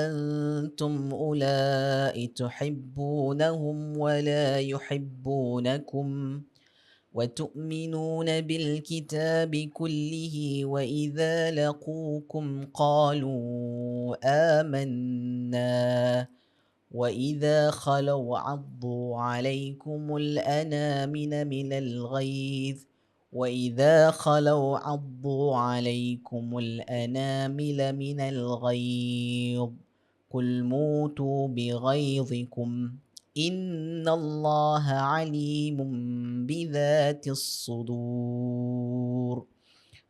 أنتم أولئك تحبونهم ولا يحبونكم وتؤمنون بالكتاب كله وإذا لقوكم قالوا آمنا وإذا خلوا عضوا عليكم الأنامل من الغيظ وإذا خلوا عضوا عليكم الأنامل من الغيظ قل موتوا بغيظكم إن الله عليم بذات الصدور.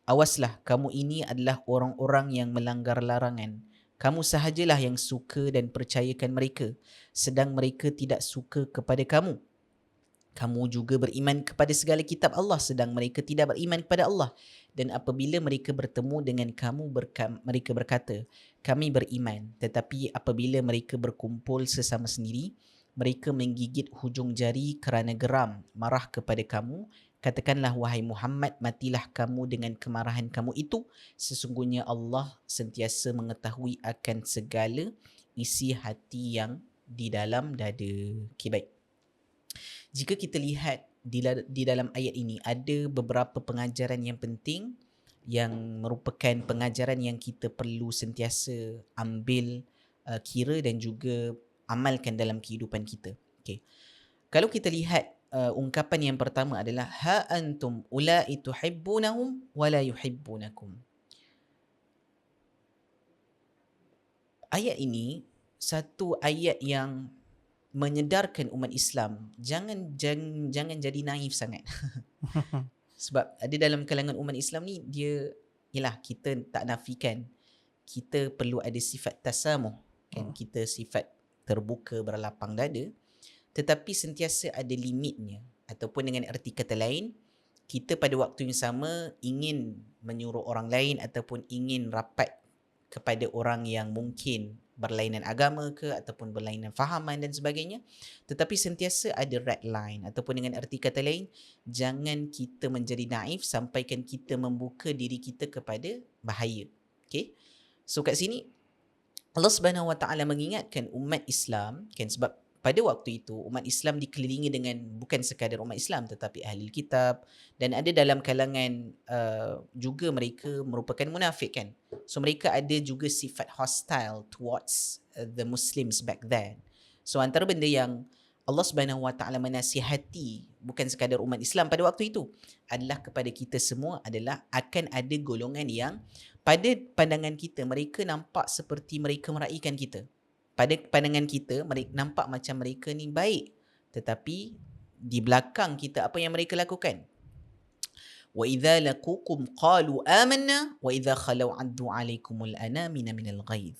Awaslah, kamu ini adalah orang-orang yang melanggar larangan. Kamu sahajalah yang suka dan percayakan mereka, sedang mereka tidak suka kepada kamu. Kamu juga beriman kepada segala kitab Allah, sedang mereka tidak beriman kepada Allah. Dan apabila mereka bertemu dengan kamu, mereka berkata, kami beriman. Tetapi apabila mereka berkumpul sesama sendiri, mereka menggigit hujung jari kerana geram, marah kepada kamu. Katakanlah, wahai Muhammad, matilah kamu dengan kemarahan kamu itu. Sesungguhnya Allah sentiasa mengetahui akan segala isi hati yang di dalam dada. Okay, baik. Jika kita lihat di dalam ayat ini, ada beberapa pengajaran yang penting yang merupakan pengajaran yang kita perlu sentiasa ambil kira dan juga amalkan dalam kehidupan kita. Okay. Kalau kita lihat ungkapan yang pertama adalah ha antum ulai tuhibbunahum wa la yuhibbunakum. Ayat ini satu ayat yang menyedarkan umat Islam jangan jadi naif sangat. Sebab ada dalam kalangan umat Islam ni, dia yalah, kita tak nafikan kita perlu ada sifat tasamuh, kan, kita sifat terbuka, berlapang dada, tetapi sentiasa ada limitnya. Ataupun dengan erti kata lain, kita pada waktu yang sama ingin menyuruh orang lain ataupun ingin rapat kepada orang yang mungkin berlainan agama ke ataupun berlainan fahaman dan sebagainya, tetapi sentiasa ada red line. Ataupun dengan erti kata lain, jangan kita menjadi naif sampaikan kita membuka diri kita kepada bahaya. Okay? So kat sini Allah Subhanahu Wa Taala mengingatkan umat Islam, kan, sebab pada waktu itu umat Islam dikelilingi dengan bukan sekadar umat Islam tetapi ahli kitab, dan ada dalam kalangan juga mereka merupakan munafik, kan. So mereka ada juga sifat hostile towards the Muslims back then. So antara benda yang Allah Subhanahu Wa Taala menasihati bukan sekadar umat Islam pada waktu itu adalah kepada kita semua, adalah akan ada golongan yang pada pandangan kita mereka nampak seperti mereka meraihkan kita. Pada pandangan kita, mereka nampak macam mereka ni baik. Tetapi di belakang kita, apa yang mereka lakukan? وَإِذَا لَقُوكُمْ قَالُوا آمَنَّا وَإِذَا خَلَوْا عَدُّوا عَلَيْكُمُ الْأَنَامِنَ مِنَ الْغَيْظِ.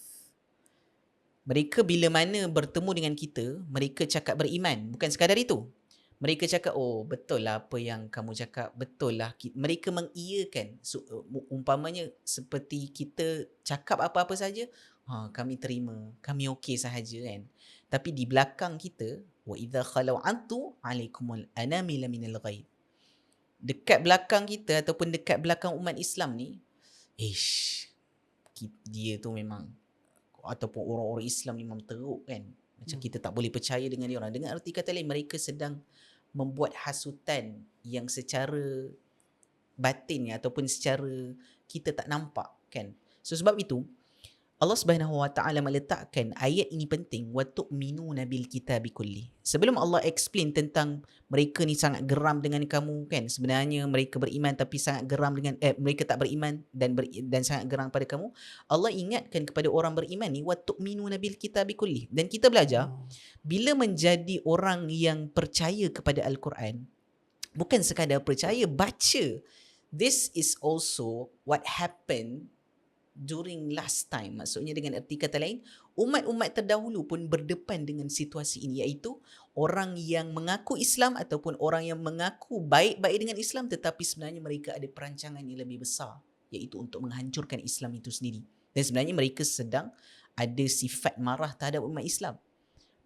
Mereka bila mana bertemu dengan kita, mereka cakap beriman. Bukan sekadar itu. Mereka cakap, oh betul lah apa yang kamu cakap, betul lah. Mereka mengiyakan. So, umpamanya seperti kita cakap apa-apa saja, kami terima, kami okey sahaja, kan. Tapi di belakang kita, wa idza khalau antu alaikumul anamil minal ghaib. Dekat belakang kita ataupun dekat belakang umat Islam ni, dia tu memang, ataupun orang-orang Islam ni memang teruk, kan. Macam kita tak boleh percaya dengan dia orang. Dengan arti kata lain, mereka sedang membuat hasutan yang secara batin ataupun secara kita tak nampak, kan. So sebab itu Allah Subhanahu Wa Taala meletakkan ayat ini penting, wa tu'minuna bil kitabi kulli. Sebelum Allah explain tentang mereka ni sangat geram dengan kamu, kan, sebenarnya mereka beriman tapi sangat geram dengan mereka tak beriman dan sangat geram pada kamu, Allah ingatkan kepada orang beriman ni wa tu'minuna bil kitabi kulli. Dan kita belajar bila menjadi orang yang percaya kepada Al-Quran, bukan sekadar percaya, baca. This is also what happened during last time. Maksudnya dengan erti kata lain, umat-umat terdahulu pun berdepan dengan situasi ini, iaitu orang yang mengaku Islam ataupun orang yang mengaku baik-baik dengan Islam, tetapi sebenarnya mereka ada perancangan yang lebih besar, iaitu untuk menghancurkan Islam itu sendiri. Dan sebenarnya mereka sedang ada sifat marah terhadap umat Islam.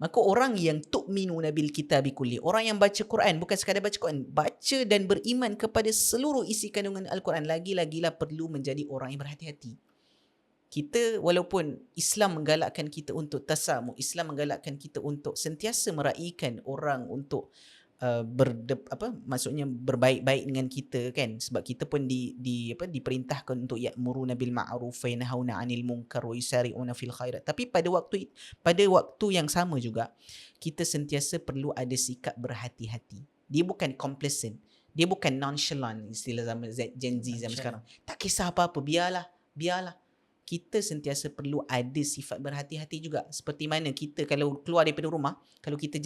Maka orang yang tu'minuna bil kitabi kulli, orang yang baca Quran, bukan sekadar baca Quran, baca dan beriman kepada seluruh isi kandungan Al-Quran, lagi-lagilah perlu menjadi orang yang berhati-hati. Kita, walaupun Islam menggalakkan kita untuk tasamuh, Islam menggalakkan kita untuk sentiasa meraihkan orang untuk maksudnya berbaik-baik dengan kita, kan, sebab kita pun diperintahkan untuk ya'muruna bil ma'ruf wa yanhauna 'anil munkar wa yusari'una fil khairat. Tapi pada waktu yang sama juga kita sentiasa perlu ada sikap berhati-hati. Dia bukan complacent, dia bukan nonchalant, istilah zaman Gen Z zaman sekarang. Tak kisah apa-apa, biarlah. kita sentiasa perlu ada sifat berhati-hati juga. Seperti mana kita kalau keluar daripada rumah, kalau kita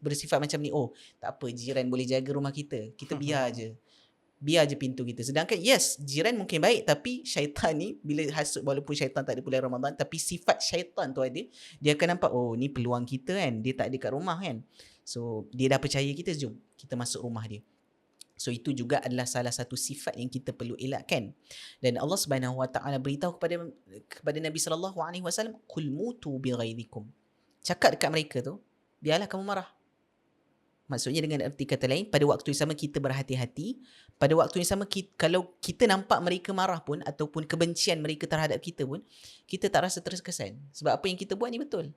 bersifat macam ni, oh tak apa, jiran boleh jaga rumah kita, kita biar je pintu kita. Sedangkan yes, jiran mungkin baik, tapi syaitan ni bila hasut, walaupun syaitan tak ada bulan Ramadan, tapi sifat syaitan tu ada, dia akan nampak, oh ni peluang kita kan, dia tak ada kat rumah kan, so dia dah percaya kita, jom kita masuk rumah dia. So itu juga adalah salah satu sifat yang kita perlu elakkan. Dan Allah Subhanahu Wa Taala beritahu kepada Nabi sallallahu alaihi wasallam, qul mutu bighairikum. Cakap dekat mereka tu, biarlah kamu marah. Maksudnya dengan erti kata lain, pada waktu yang sama kita berhati-hati. Pada waktu yang sama, kalau kita nampak mereka marah pun, ataupun kebencian mereka terhadap kita pun, kita tak rasa terkesan. Sebab apa yang kita buat ni betul.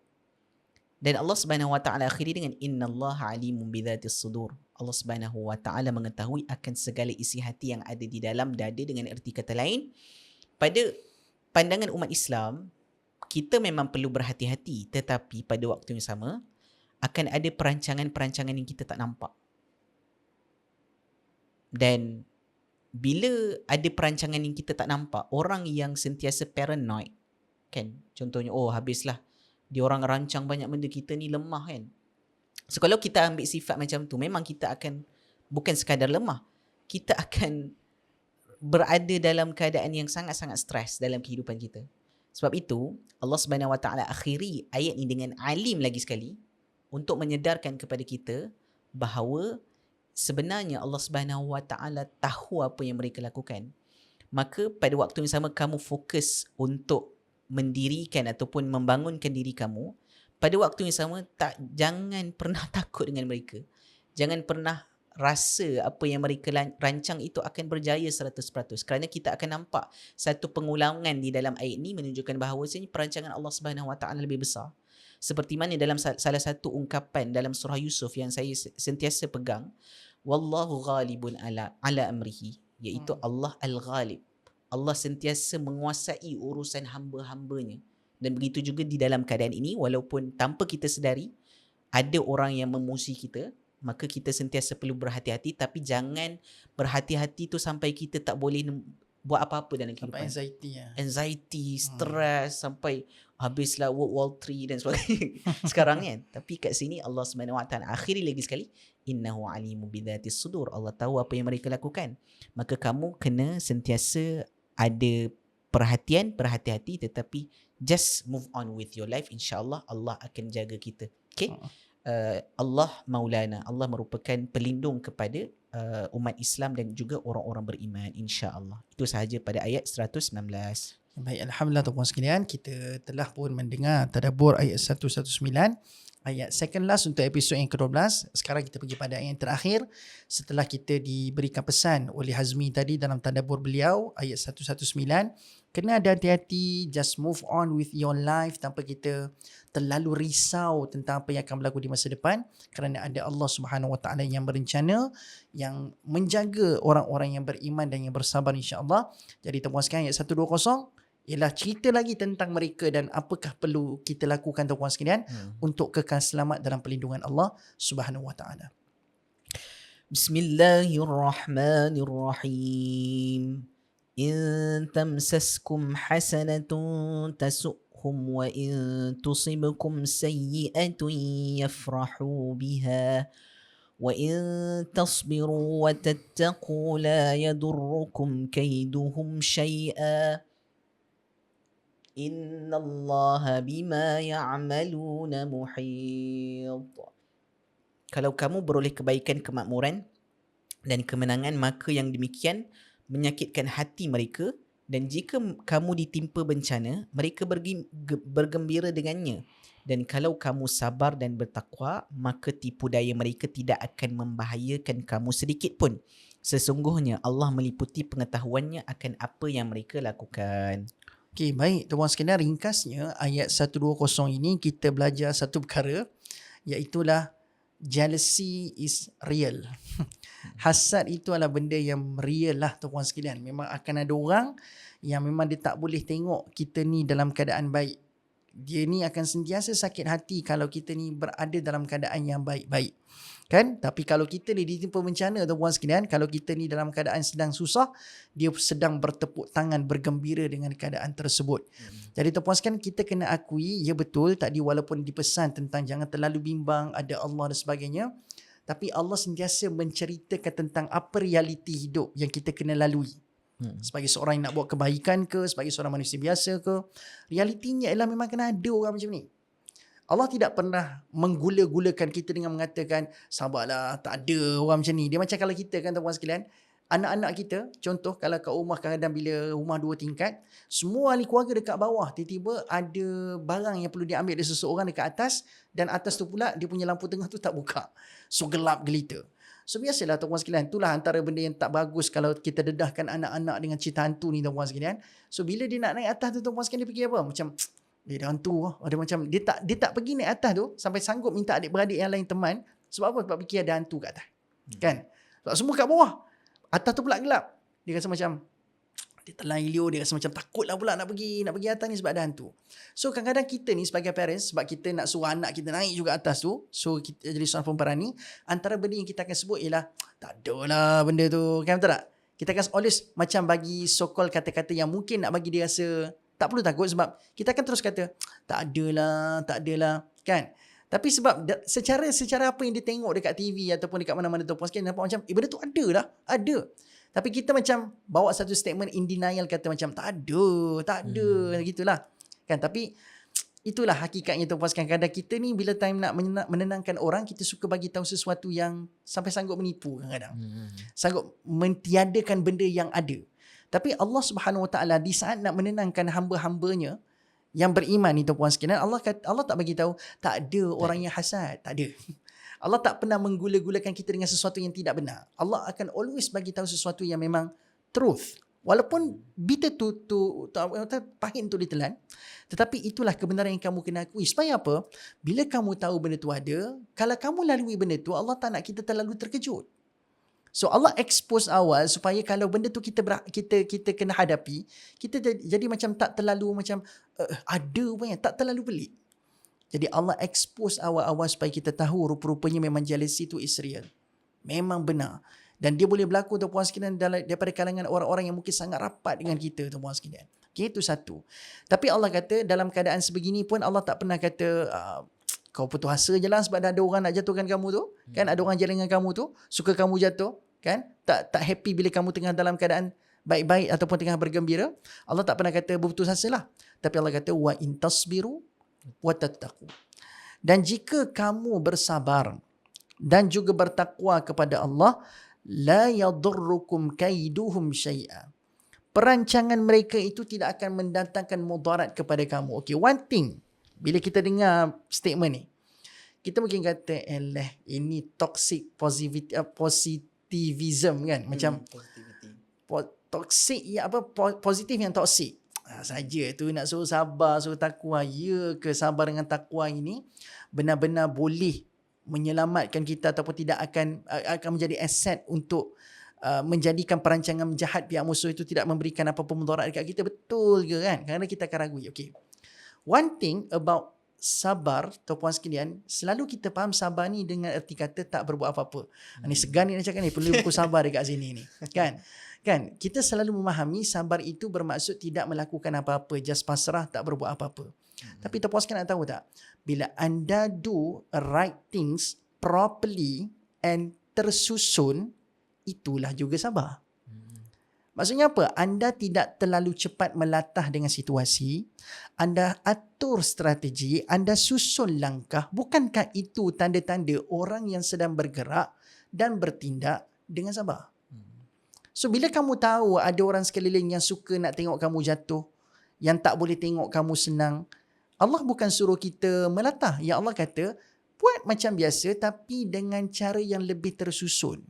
Dan Allah Subhanahu Wa Taala akhiri dengan innallaha alimun bidzatis sudur. Allah Subhanahu Wa Taala mengetahui akan segala isi hati yang ada di dalam dada. Dengan erti kata lain, pada pandangan umat Islam, kita memang perlu berhati-hati, tetapi pada waktu yang sama akan ada perancangan-perancangan yang kita tak nampak. Dan bila ada perancangan yang kita tak nampak, orang yang sentiasa paranoid kan, contohnya, oh habislah, dia orang rancang banyak benda, kita ni lemah kan. So kalau kita ambil sifat macam tu, memang kita akan bukan sekadar lemah, kita akan berada dalam keadaan yang sangat-sangat stres dalam kehidupan kita. Sebab itu Allah Subhanahu Wa Taala akhiri ayat ni dengan alim lagi sekali, untuk menyedarkan kepada kita bahawa sebenarnya Allah Subhanahu Wa Taala tahu apa yang mereka lakukan. Maka pada waktu yang sama, kamu fokus untuk mendirikan ataupun membangunkan diri kamu. Pada waktu yang sama, jangan pernah takut dengan mereka. Jangan pernah rasa apa yang mereka rancang itu akan berjaya 100%. Kerana kita akan nampak satu pengulangan di dalam ayat ini menunjukkan bahawa perancangan Allah Subhanahu Wa Taala lebih besar. Seperti mana dalam salah satu ungkapan dalam surah Yusuf yang saya sentiasa pegang, wallahu ghalibun ala amrihi, iaitu Allah al-ghalib. Allah sentiasa menguasai urusan hamba-hambanya. Dan begitu juga di dalam keadaan ini, walaupun tanpa kita sedari ada orang yang memusuhi kita, maka kita sentiasa perlu berhati-hati. Tapi jangan berhati-hati tu sampai kita tak boleh buat apa-apa dalam kehidupan. Sampai anxiety, stres, sampai habislah World War 3 dan sebagainya sekarang kan. Tapi kat sini Allah SWT akhiri lagi sekali, innahu alimu bidzatis sudur. Allah tahu apa yang mereka lakukan. Maka kamu kena sentiasa ada perhatian, berhati-hati, tetapi just move on with your life. InsyaAllah Allah akan jaga kita. Okay? Allah Maulana, Allah merupakan pelindung kepada umat Islam dan juga orang-orang beriman, insya-Allah. Itu sahaja pada ayat 119. Baik, alhamdulillah tuan-tuan sekalian, kita telah pun mendengar tadabbur ayat 119, ayat second last untuk episod yang ke-12. Sekarang kita pergi pada ayat yang terakhir setelah kita diberikan pesan oleh Hazmi tadi dalam tadabbur beliau ayat 119. Kena ada hati-hati, just move on with your life tanpa kita terlalu risau tentang apa yang akan berlaku di masa depan, kerana ada Allah Subhanahu Wa Taala yang berencana, yang menjaga orang-orang yang beriman dan yang bersabar, insya-Allah. Jadi tuan-tuan sekalian, ayat 120 ialah cerita lagi tentang mereka dan apakah perlu kita lakukan tuan-tuan sekalian untuk kekal selamat dalam perlindungan Allah Subhanahu Wa Taala. Bismillahirrahmanirrahim. In tamsaskum hasanatun tasu'hum wa in tusibkum sayyi'atun yafrahu biha wa in tasbiru wa tattaqu la yadurrukum kaiduhum syai'a innallaha bima ya'maluna muhit. Kalau kamu beroleh kebaikan, kemakmuran dan kemenangan, maka yang demikian menyakitkan hati mereka, dan jika kamu ditimpa bencana, mereka bergembira dengannya. Dan kalau kamu sabar dan bertakwa, maka tipu daya mereka tidak akan membahayakan kamu sedikit pun. Sesungguhnya Allah meliputi pengetahuannya akan apa yang mereka lakukan. Okey, baik tuan-tuan sekalian, ringkasnya ayat 120 ini kita belajar satu perkara, iaitulah jealousy is real. Hasad itu adalah benda yang real lah tuan-tuan sekalian. Memang akan ada orang yang memang dia tak boleh tengok kita ni dalam keadaan baik. Dia ni akan sentiasa sakit hati kalau kita ni berada dalam keadaan yang baik-baik. Kan? Tapi kalau kita ni ditimpa bencana tuan-puan sekalian, kalau kita ni dalam keadaan sedang susah, dia sedang bertepuk tangan bergembira dengan keadaan tersebut. Jadi tuan-puan sekalian, kita kena akui, ya betul tadi walaupun dipesan tentang jangan terlalu bimbang, ada Allah dan sebagainya, tapi Allah sentiasa menceritakan tentang apa realiti hidup yang kita kena lalui. Sebagai seorang yang nak buat kebaikan ke, sebagai seorang manusia biasa ke, realitinya ialah memang kena ada orang macam ni. Allah tidak pernah menggula-gulakan kita dengan mengatakan sabarlah, tak ada orang macam ni. Dia macam kalau kita kan tuan-puan sekalian, anak-anak kita, contoh kalau kat rumah kadang-kadang bila rumah 2 tingkat, semua ahli keluarga dekat bawah, tiba-tiba ada barang yang perlu diambil dari seseorang dekat atas, dan atas tu pula dia punya lampu tengah tu tak buka. So gelap gelita. So biasalah tuan-puan sekalian, itulah antara benda yang tak bagus kalau kita dedahkan anak-anak dengan cerita hantu ni tuan-puan sekalian. So bila dia nak naik atas tu tuan-puan sekalian, dia fikir apa? Macam dia ada hantu, ada macam dia tak pergi naik atas tu sampai sanggup minta adik-beradik yang lain teman. Sebab apa? Sebab fikir ada hantu kat atas. Kan? Sebab semua kat bawah. Atas tu pula gelap. Dia rasa macam dia telan ilio, dia rasa macam takut lah pula nak pergi atas ni sebab ada hantu. So kadang-kadang kita ni sebagai parents, sebab kita nak suruh anak kita naik juga atas tu, so kita jadi seorang pemberani, antara benda yang kita akan sebut ialah tak ada lah benda tu. Kan betul tak? Kita akan always macam bagi so-called kata-kata yang mungkin nak bagi dia rasa tak perlu takut, sebab kita akan terus kata tak adalah, kan? Tapi sebab secara apa yang dia tengok dekat TV ataupun dekat mana-mana tu, puan sekalian nampak macam benda tu ada lah, ada. Tapi kita macam bawa satu statement in denial, kata macam tak ada, gitulah. Kan? Tapi itulah hakikatnya tu, puan sekalian. Kadang kita ni bila time nak menenangkan orang, kita suka bagi tahu sesuatu yang sampai sanggup menipu kadang-kadang. Sanggup mentiadakan benda yang ada. Tapi Allah Subhanahu Wa Taala di saat nak menenangkan hamba-hambanya yang beriman ni tuan-puan sekalian, Allah tak bagi tahu tak ada orang yang hasad, tak ada. Allah tak pernah menggula-gulakan kita dengan sesuatu yang tidak benar. Allah akan always bagi tahu sesuatu yang memang truth. Walaupun bitter tu pahit untuk ditelan, tetapi itulah kebenaran yang kamu kena akui. Supaya apa? Bila kamu tahu benda tu ada, kalau kamu lalui benda tu, Allah tak nak kita terlalu terkejut. So Allah expose awal supaya kalau benda tu kita kena hadapi, kita jadi macam tak terlalu macam ada banyak, tak terlalu pelik. Jadi Allah expose awal-awal supaya kita tahu rupa-rupanya memang jealousy tu is real. Memang benar. Dan dia boleh berlaku tuan-puan sekalian daripada kalangan orang-orang yang mungkin sangat rapat dengan kita tuan-puan sekalian. Okay, itu satu. Tapi Allah kata dalam keadaan sebegini pun Allah tak pernah kata kau putus asa je lah sebab dah ada orang nak jatuhkan kamu tu. Kan ada orang jalan dengan kamu tu, suka kamu jatuh. Kan? Tak happy bila kamu tengah dalam keadaan baik-baik ataupun tengah bergembira. Allah tak pernah kata berputus asa lah. Tapi Allah kata wa in tasbiru wa tattaqu. Dan jika kamu bersabar dan juga bertakwa kepada Allah, la yadurrukum kaiduhum syai'a. Perancangan mereka itu tidak akan mendatangkan mudarat kepada kamu. Okay, one thing bila kita dengar statement ni, kita mungkin kata ini toxic positivism kan, macam toxic ya, apa positif yang toxic saja tu, nak suruh sabar, suruh takwa. Ya ke sabar dengan takwa ini benar-benar boleh menyelamatkan kita ataupun tidak akan menjadi aset untuk menjadikan perancangan jahat pihak musuh itu tidak memberikan apa-apa mudarat dekat kita? Betul ke kan? Kerana kita akan ragu. Okay, one thing about sabar tuan-puan sekalian, selalu kita faham sabar ni dengan erti kata tak berbuat apa-apa. Ni segan ni nak cakap ni, perlu buku sabar dekat sini ni. Kan? Kita selalu memahami sabar itu bermaksud tidak melakukan apa-apa, just pasrah, tak berbuat apa-apa. Tapi tuan-puan sekalian nak tahu tak? Bila anda do right things properly and tersusun, itulah juga sabar. Maksudnya apa? Anda tidak terlalu cepat melatah dengan situasi. Anda atur strategi. Anda susun langkah. Bukankah itu tanda-tanda orang yang sedang bergerak dan bertindak dengan sabar? So, bila kamu tahu ada orang sekeliling yang suka nak tengok kamu jatuh, yang tak boleh tengok kamu senang, Allah bukan suruh kita melatah. Ya Allah kata, buat macam biasa tapi dengan cara yang lebih tersusun.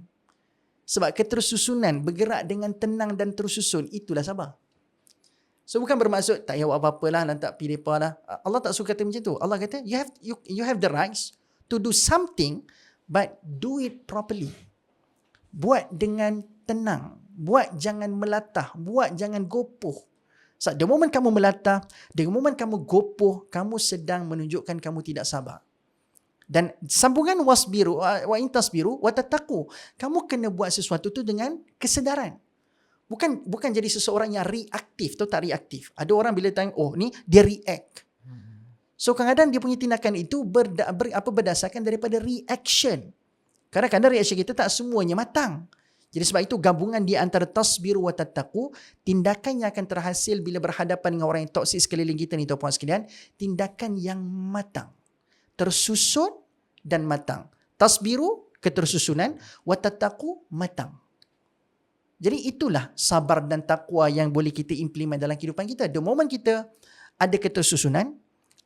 Sebab ketersusunan, bergerak dengan tenang dan tersusun, itulah sabar. So bukan bermaksud tak payah buat apa-apa lah, tak pilih apa lah. Allah tak suka kata macam tu. Allah kata you have the rights to do something, but do it properly. Buat dengan tenang. Buat jangan melatah. Buat jangan gopoh. So, the moment kamu melatah, the moment kamu gopoh, kamu sedang menunjukkan kamu tidak sabar. Dan sambungan wasbiru wa intasbiru wa tattaqu. Kamu kena buat sesuatu tu dengan kesedaran. Bukan jadi seseorang yang reaktif, tahu tak reaktif. Ada orang bila tanya, oh ni dia react. So kadang-kadang dia punya tindakan itu berdasarkan daripada reaction. Kadang-kadang reaction kita tak semuanya matang. Jadi sebab itu gabungan di antara tasbiru wa tattaqu, tindakan yang akan terhasil bila berhadapan dengan orang yang toksik sekeliling kita ni tuan-puan sekalian, tindakan yang matang, tersusun dan matang. Tasbiru, ketersusunan, wa tattaqu, matang. Jadi itulah sabar dan takwa yang boleh kita implement dalam kehidupan kita. The moment kita ada ketersusunan,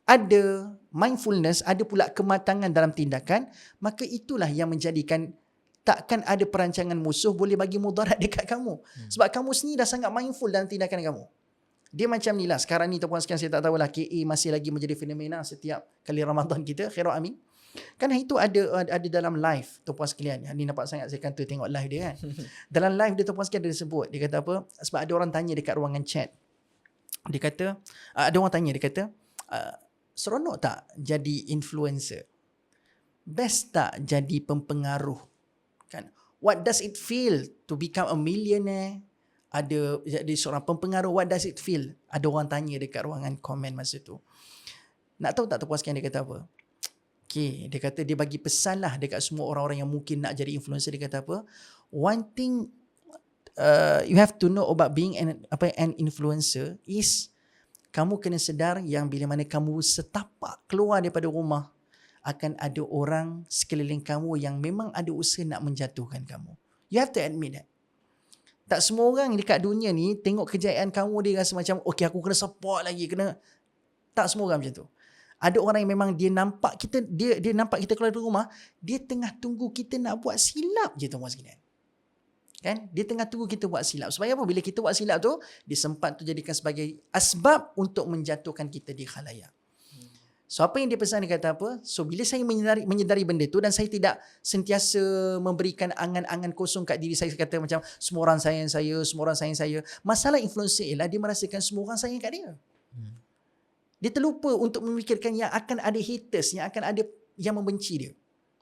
ada mindfulness, ada pula kematangan dalam tindakan, maka itulah yang menjadikan takkan ada perancangan musuh boleh bagi mudarat dekat kamu. Sebab kamu sendiri dah sangat mindful dalam tindakan kamu. Dia macam ni lah. Sekarang ni tuan-puan sekalian, saya tak tahulah KA masih lagi menjadi fenomena setiap kali Ramadan kita. Khairul amin. Kan itu ada dalam live tuan-puan sekalian. Ni nampak sangat saya kata tengok live dia kan. Dalam live dia tuan-puan sekalian dia sebut. Dia kata apa? Sebab ada orang tanya dekat ruangan chat. Dia kata, ada orang tanya, dia kata, seronok tak jadi influencer? Best tak jadi pempengaruh? Kan? What does it feel to become a millionaire? Ada jadi seorang pempengaruh, what does it feel? Ada orang tanya dekat ruangan komen masa tu. Nak tahu tak tuan-puan sekalian dia kata apa? Okay, dia kata dia bagi pesan lah dekat semua orang-orang yang mungkin nak jadi influencer. Dia kata apa? One thing you have to know about being an influencer is kamu kena sedar yang bila mana kamu setapak keluar daripada rumah, akan ada orang sekeliling kamu yang memang ada usaha nak menjatuhkan kamu. You have to admit that. Tak semua orang dekat dunia ni tengok kejayaan kamu dia rasa macam okay aku kena support lagi, kena. Tak semua orang macam tu. Ada orang yang memang dia nampak kita keluar dari rumah, dia tengah tunggu kita nak buat silap je tuan-puan sekalian. Kan? Dia tengah tunggu kita buat silap. Sebab apa? Bila kita buat silap tu, dia sempat tu jadikan sebagai asbab untuk menjatuhkan kita di khalayak. So apa yang dia pesan, dia kata apa? So bila saya menyedari benda tu dan saya tidak sentiasa memberikan angan-angan kosong kat diri saya kata macam semua orang sayang saya, semua orang sayang saya. Masalah influencer ialah dia merasakan semua orang sayang kat dia. Dia terlupa untuk memikirkan yang akan ada haters, yang akan ada yang membenci dia.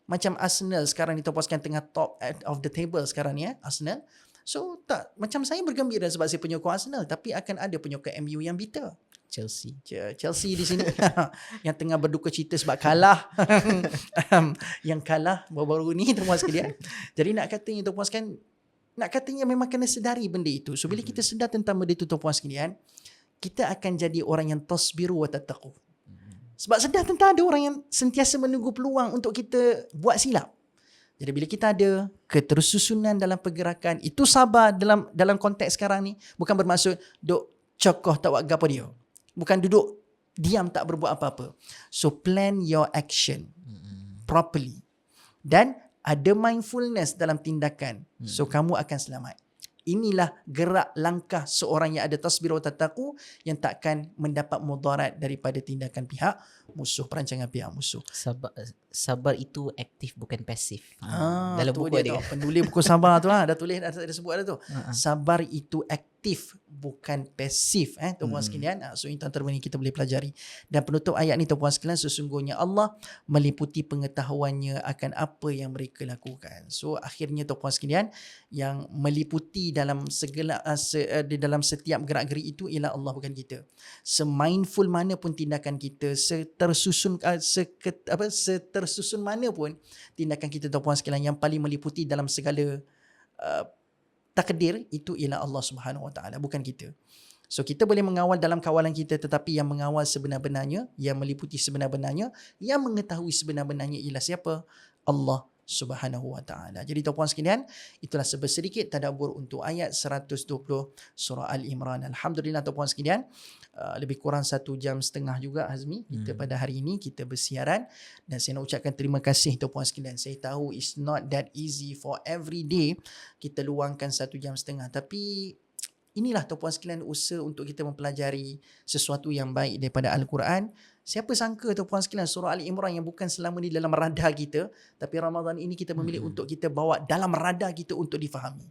Macam Arsenal sekarang ni tuan-puan sekalian tengah top of the table sekarang ni Arsenal. So tak, macam saya bergembira sebab saya penyokong Arsenal, tapi akan ada penyokong MU yang bitter. Chelsea di sini yang tengah berduka cita sebab kalah. Yang kalah baru-baru ni tuan-puan sekalian. Jadi nak katanya memang kena sedari benda itu. So bila kita sedar tentang benda itu tuan-puan sekalian, kita akan jadi orang yang tasbiru wa tattaqu. Sebab sedar tentang ada orang yang sentiasa menunggu peluang untuk kita buat silap. Jadi bila kita ada ketersusunan dalam pergerakan, itu sabar dalam konteks sekarang ni. Bukan bermaksud duk cokoh tak buat apa dia. Bukan duduk diam tak berbuat apa-apa. So plan your action properly. Dan ada mindfulness dalam tindakan. So kamu akan selamat. Inilah gerak langkah seorang yang ada tasbir wa tattaqu yang takkan mendapat mudarat daripada tindakan pihak musuh, perancangan pihak musuh. Sabar itu aktif bukan pasif. Dalam buku dia. Penulis buku sabar tu dah tulis, dah sebut ada tu. Sabar itu aktif bukan pasif tuan-puan sekalian. So ini antara benda kita boleh pelajari. Dan penutup ayat ni tuan-puan sekalian, sesungguhnya Allah meliputi pengetahuannya akan apa yang mereka lakukan. So akhirnya tuan-puan sekalian, yang meliputi dalam segala di dalam setiap gerak-geri itu ialah Allah, bukan kita. Semindful mana pun tindakan kita, setersusun mana pun tindakan kita tuan-puan sekalian, yang paling meliputi dalam segala takdir itu ialah Allah Subhanahu Wa Taala, bukan kita. So kita boleh mengawal dalam kawalan kita, tetapi yang mengawal sebenar-benarnya, yang meliputi sebenar-benarnya, yang mengetahui sebenar-benarnya ialah siapa? Allah Subhanahu Wa Taala. Jadi tuan-puan sekalian, itulah sedikit tadabbur untuk ayat 120 surah Al-Imran. Alhamdulillah tuan-puan sekalian, lebih kurang 1 jam setengah juga Hazmi kita pada hari ini kita bersiaran, dan saya nak ucapkan terima kasih tuan-puan sekalian. Saya tahu it's not that easy for every day kita luangkan 1 jam setengah, tapi inilah tuan-puan sekalian usaha untuk kita mempelajari sesuatu yang baik daripada Al-Quran. Siapa sangka tuan-puan sekalian, surah Al-Imran yang bukan selama ni dalam radar kita, tapi Ramadan ini kita memilih untuk kita bawa dalam radar kita untuk difahami.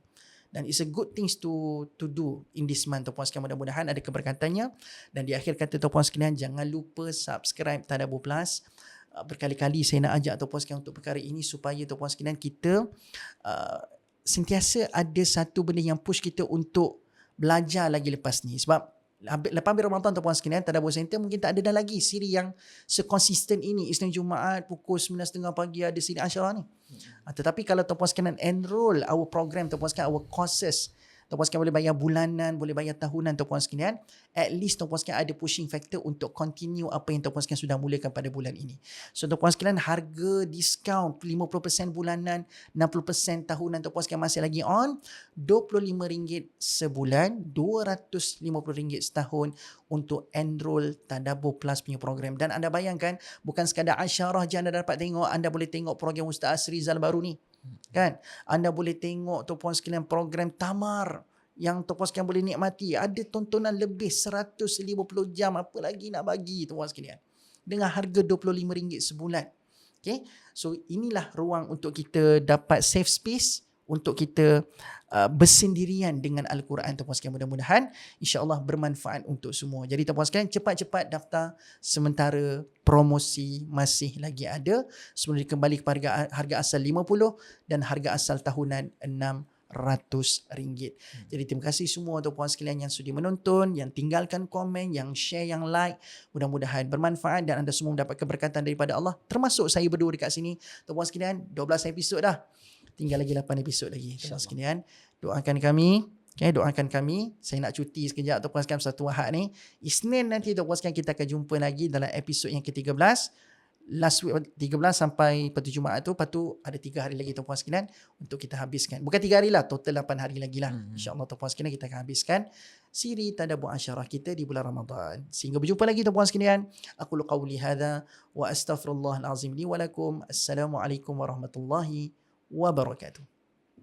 Dan it's a good things to do in this month tuan-puan sekalian. Mudah-mudahan ada keberkatannya. Dan di akhir kata tuan-puan sekalian, jangan lupa subscribe Tadabbur Plus. berkali-kali saya nak ajak tuan-puan sekalian untuk perkara ini supaya tuan-puan sekalian kita sentiasa ada satu benda yang push kita untuk belajar lagi lepas ni. Sebab lepas habis Ramadan tuan-puan sekalian, Tadabbur Center mungkin tak ada dah lagi siri yang sekonsisten ini. Isnin Jumaat pukul 9.30 pagi ada siri Asyarah ni. Tetapi kalau tuan-puan sekalian enroll our program, tuan-puan sekalian, our courses, tuan-puan sekalian boleh bayar bulanan, boleh bayar tahunan tuan-puan sekalian, at least tuan-puan sekalian ada pushing factor untuk continue apa yang tuan-puan sekalian sudah mulakan pada bulan ini. So tuan-puan sekalian, harga diskaun 50% bulanan, 60% tahunan tuan-puan sekalian masih lagi on. RM25 sebulan, RM250 setahun untuk enroll Tadabbur Plus punya program. Dan anda bayangkan, bukan sekadar Asyarah je anda dapat tengok, anda boleh tengok program Ustaz Asrizal baru ni. Kan? Anda boleh tengok tuan-puan sekalian program Tamar yang tuan-puan sekalian boleh nikmati. Ada tontonan lebih 150 jam, apa lagi nak bagi tuan-puan sekalian. Dengan harga RM25 sebulan. Okay? So inilah ruang untuk kita dapat safe space untuk kita bersendirian dengan Al-Quran tuan-puan sekalian. Mudah-mudahan insya-Allah bermanfaat untuk semua. Jadi tuan-puan sekalian, cepat-cepat daftar sementara promosi masih lagi ada sebelum dikembali kepada harga asal 50 dan harga asal tahunan RM600. Jadi terima kasih semua tuan-puan sekalian yang sudi menonton, yang tinggalkan komen, yang share, yang like. Mudah-mudahan bermanfaat dan anda semua mendapat keberkatan daripada Allah, termasuk saya berdua dekat sini. Tuan-puan sekalian, 12 episod dah. Tinggal lagi 8 episod lagi. Tuan-puan sekalian, doakan kami. Okay, doakan kami. Saya nak cuti sekejap tuan-puan sekalian, satu Ahad ni. Isnin nanti tuan-puan sekalian kita akan jumpa lagi dalam episod yang ke-13. Last week 13 sampai pada Jumaat tu. Lepas tu ada 3 hari lagi tuan-puan sekalian untuk kita habiskan. Bukan 3 hari lah, total 8 hari lagi lah. InsyaAllah tuan-puan sekalian kita akan habiskan siri Tadabbur Asyarah kita di bulan Ramadan. Sehingga berjumpa lagi tuan-puan sekalian. Aqulu qawli hadha wa astaghfirullahal azim li wa lakum. Assalamualaikum warahmatullahi wabarakatuh.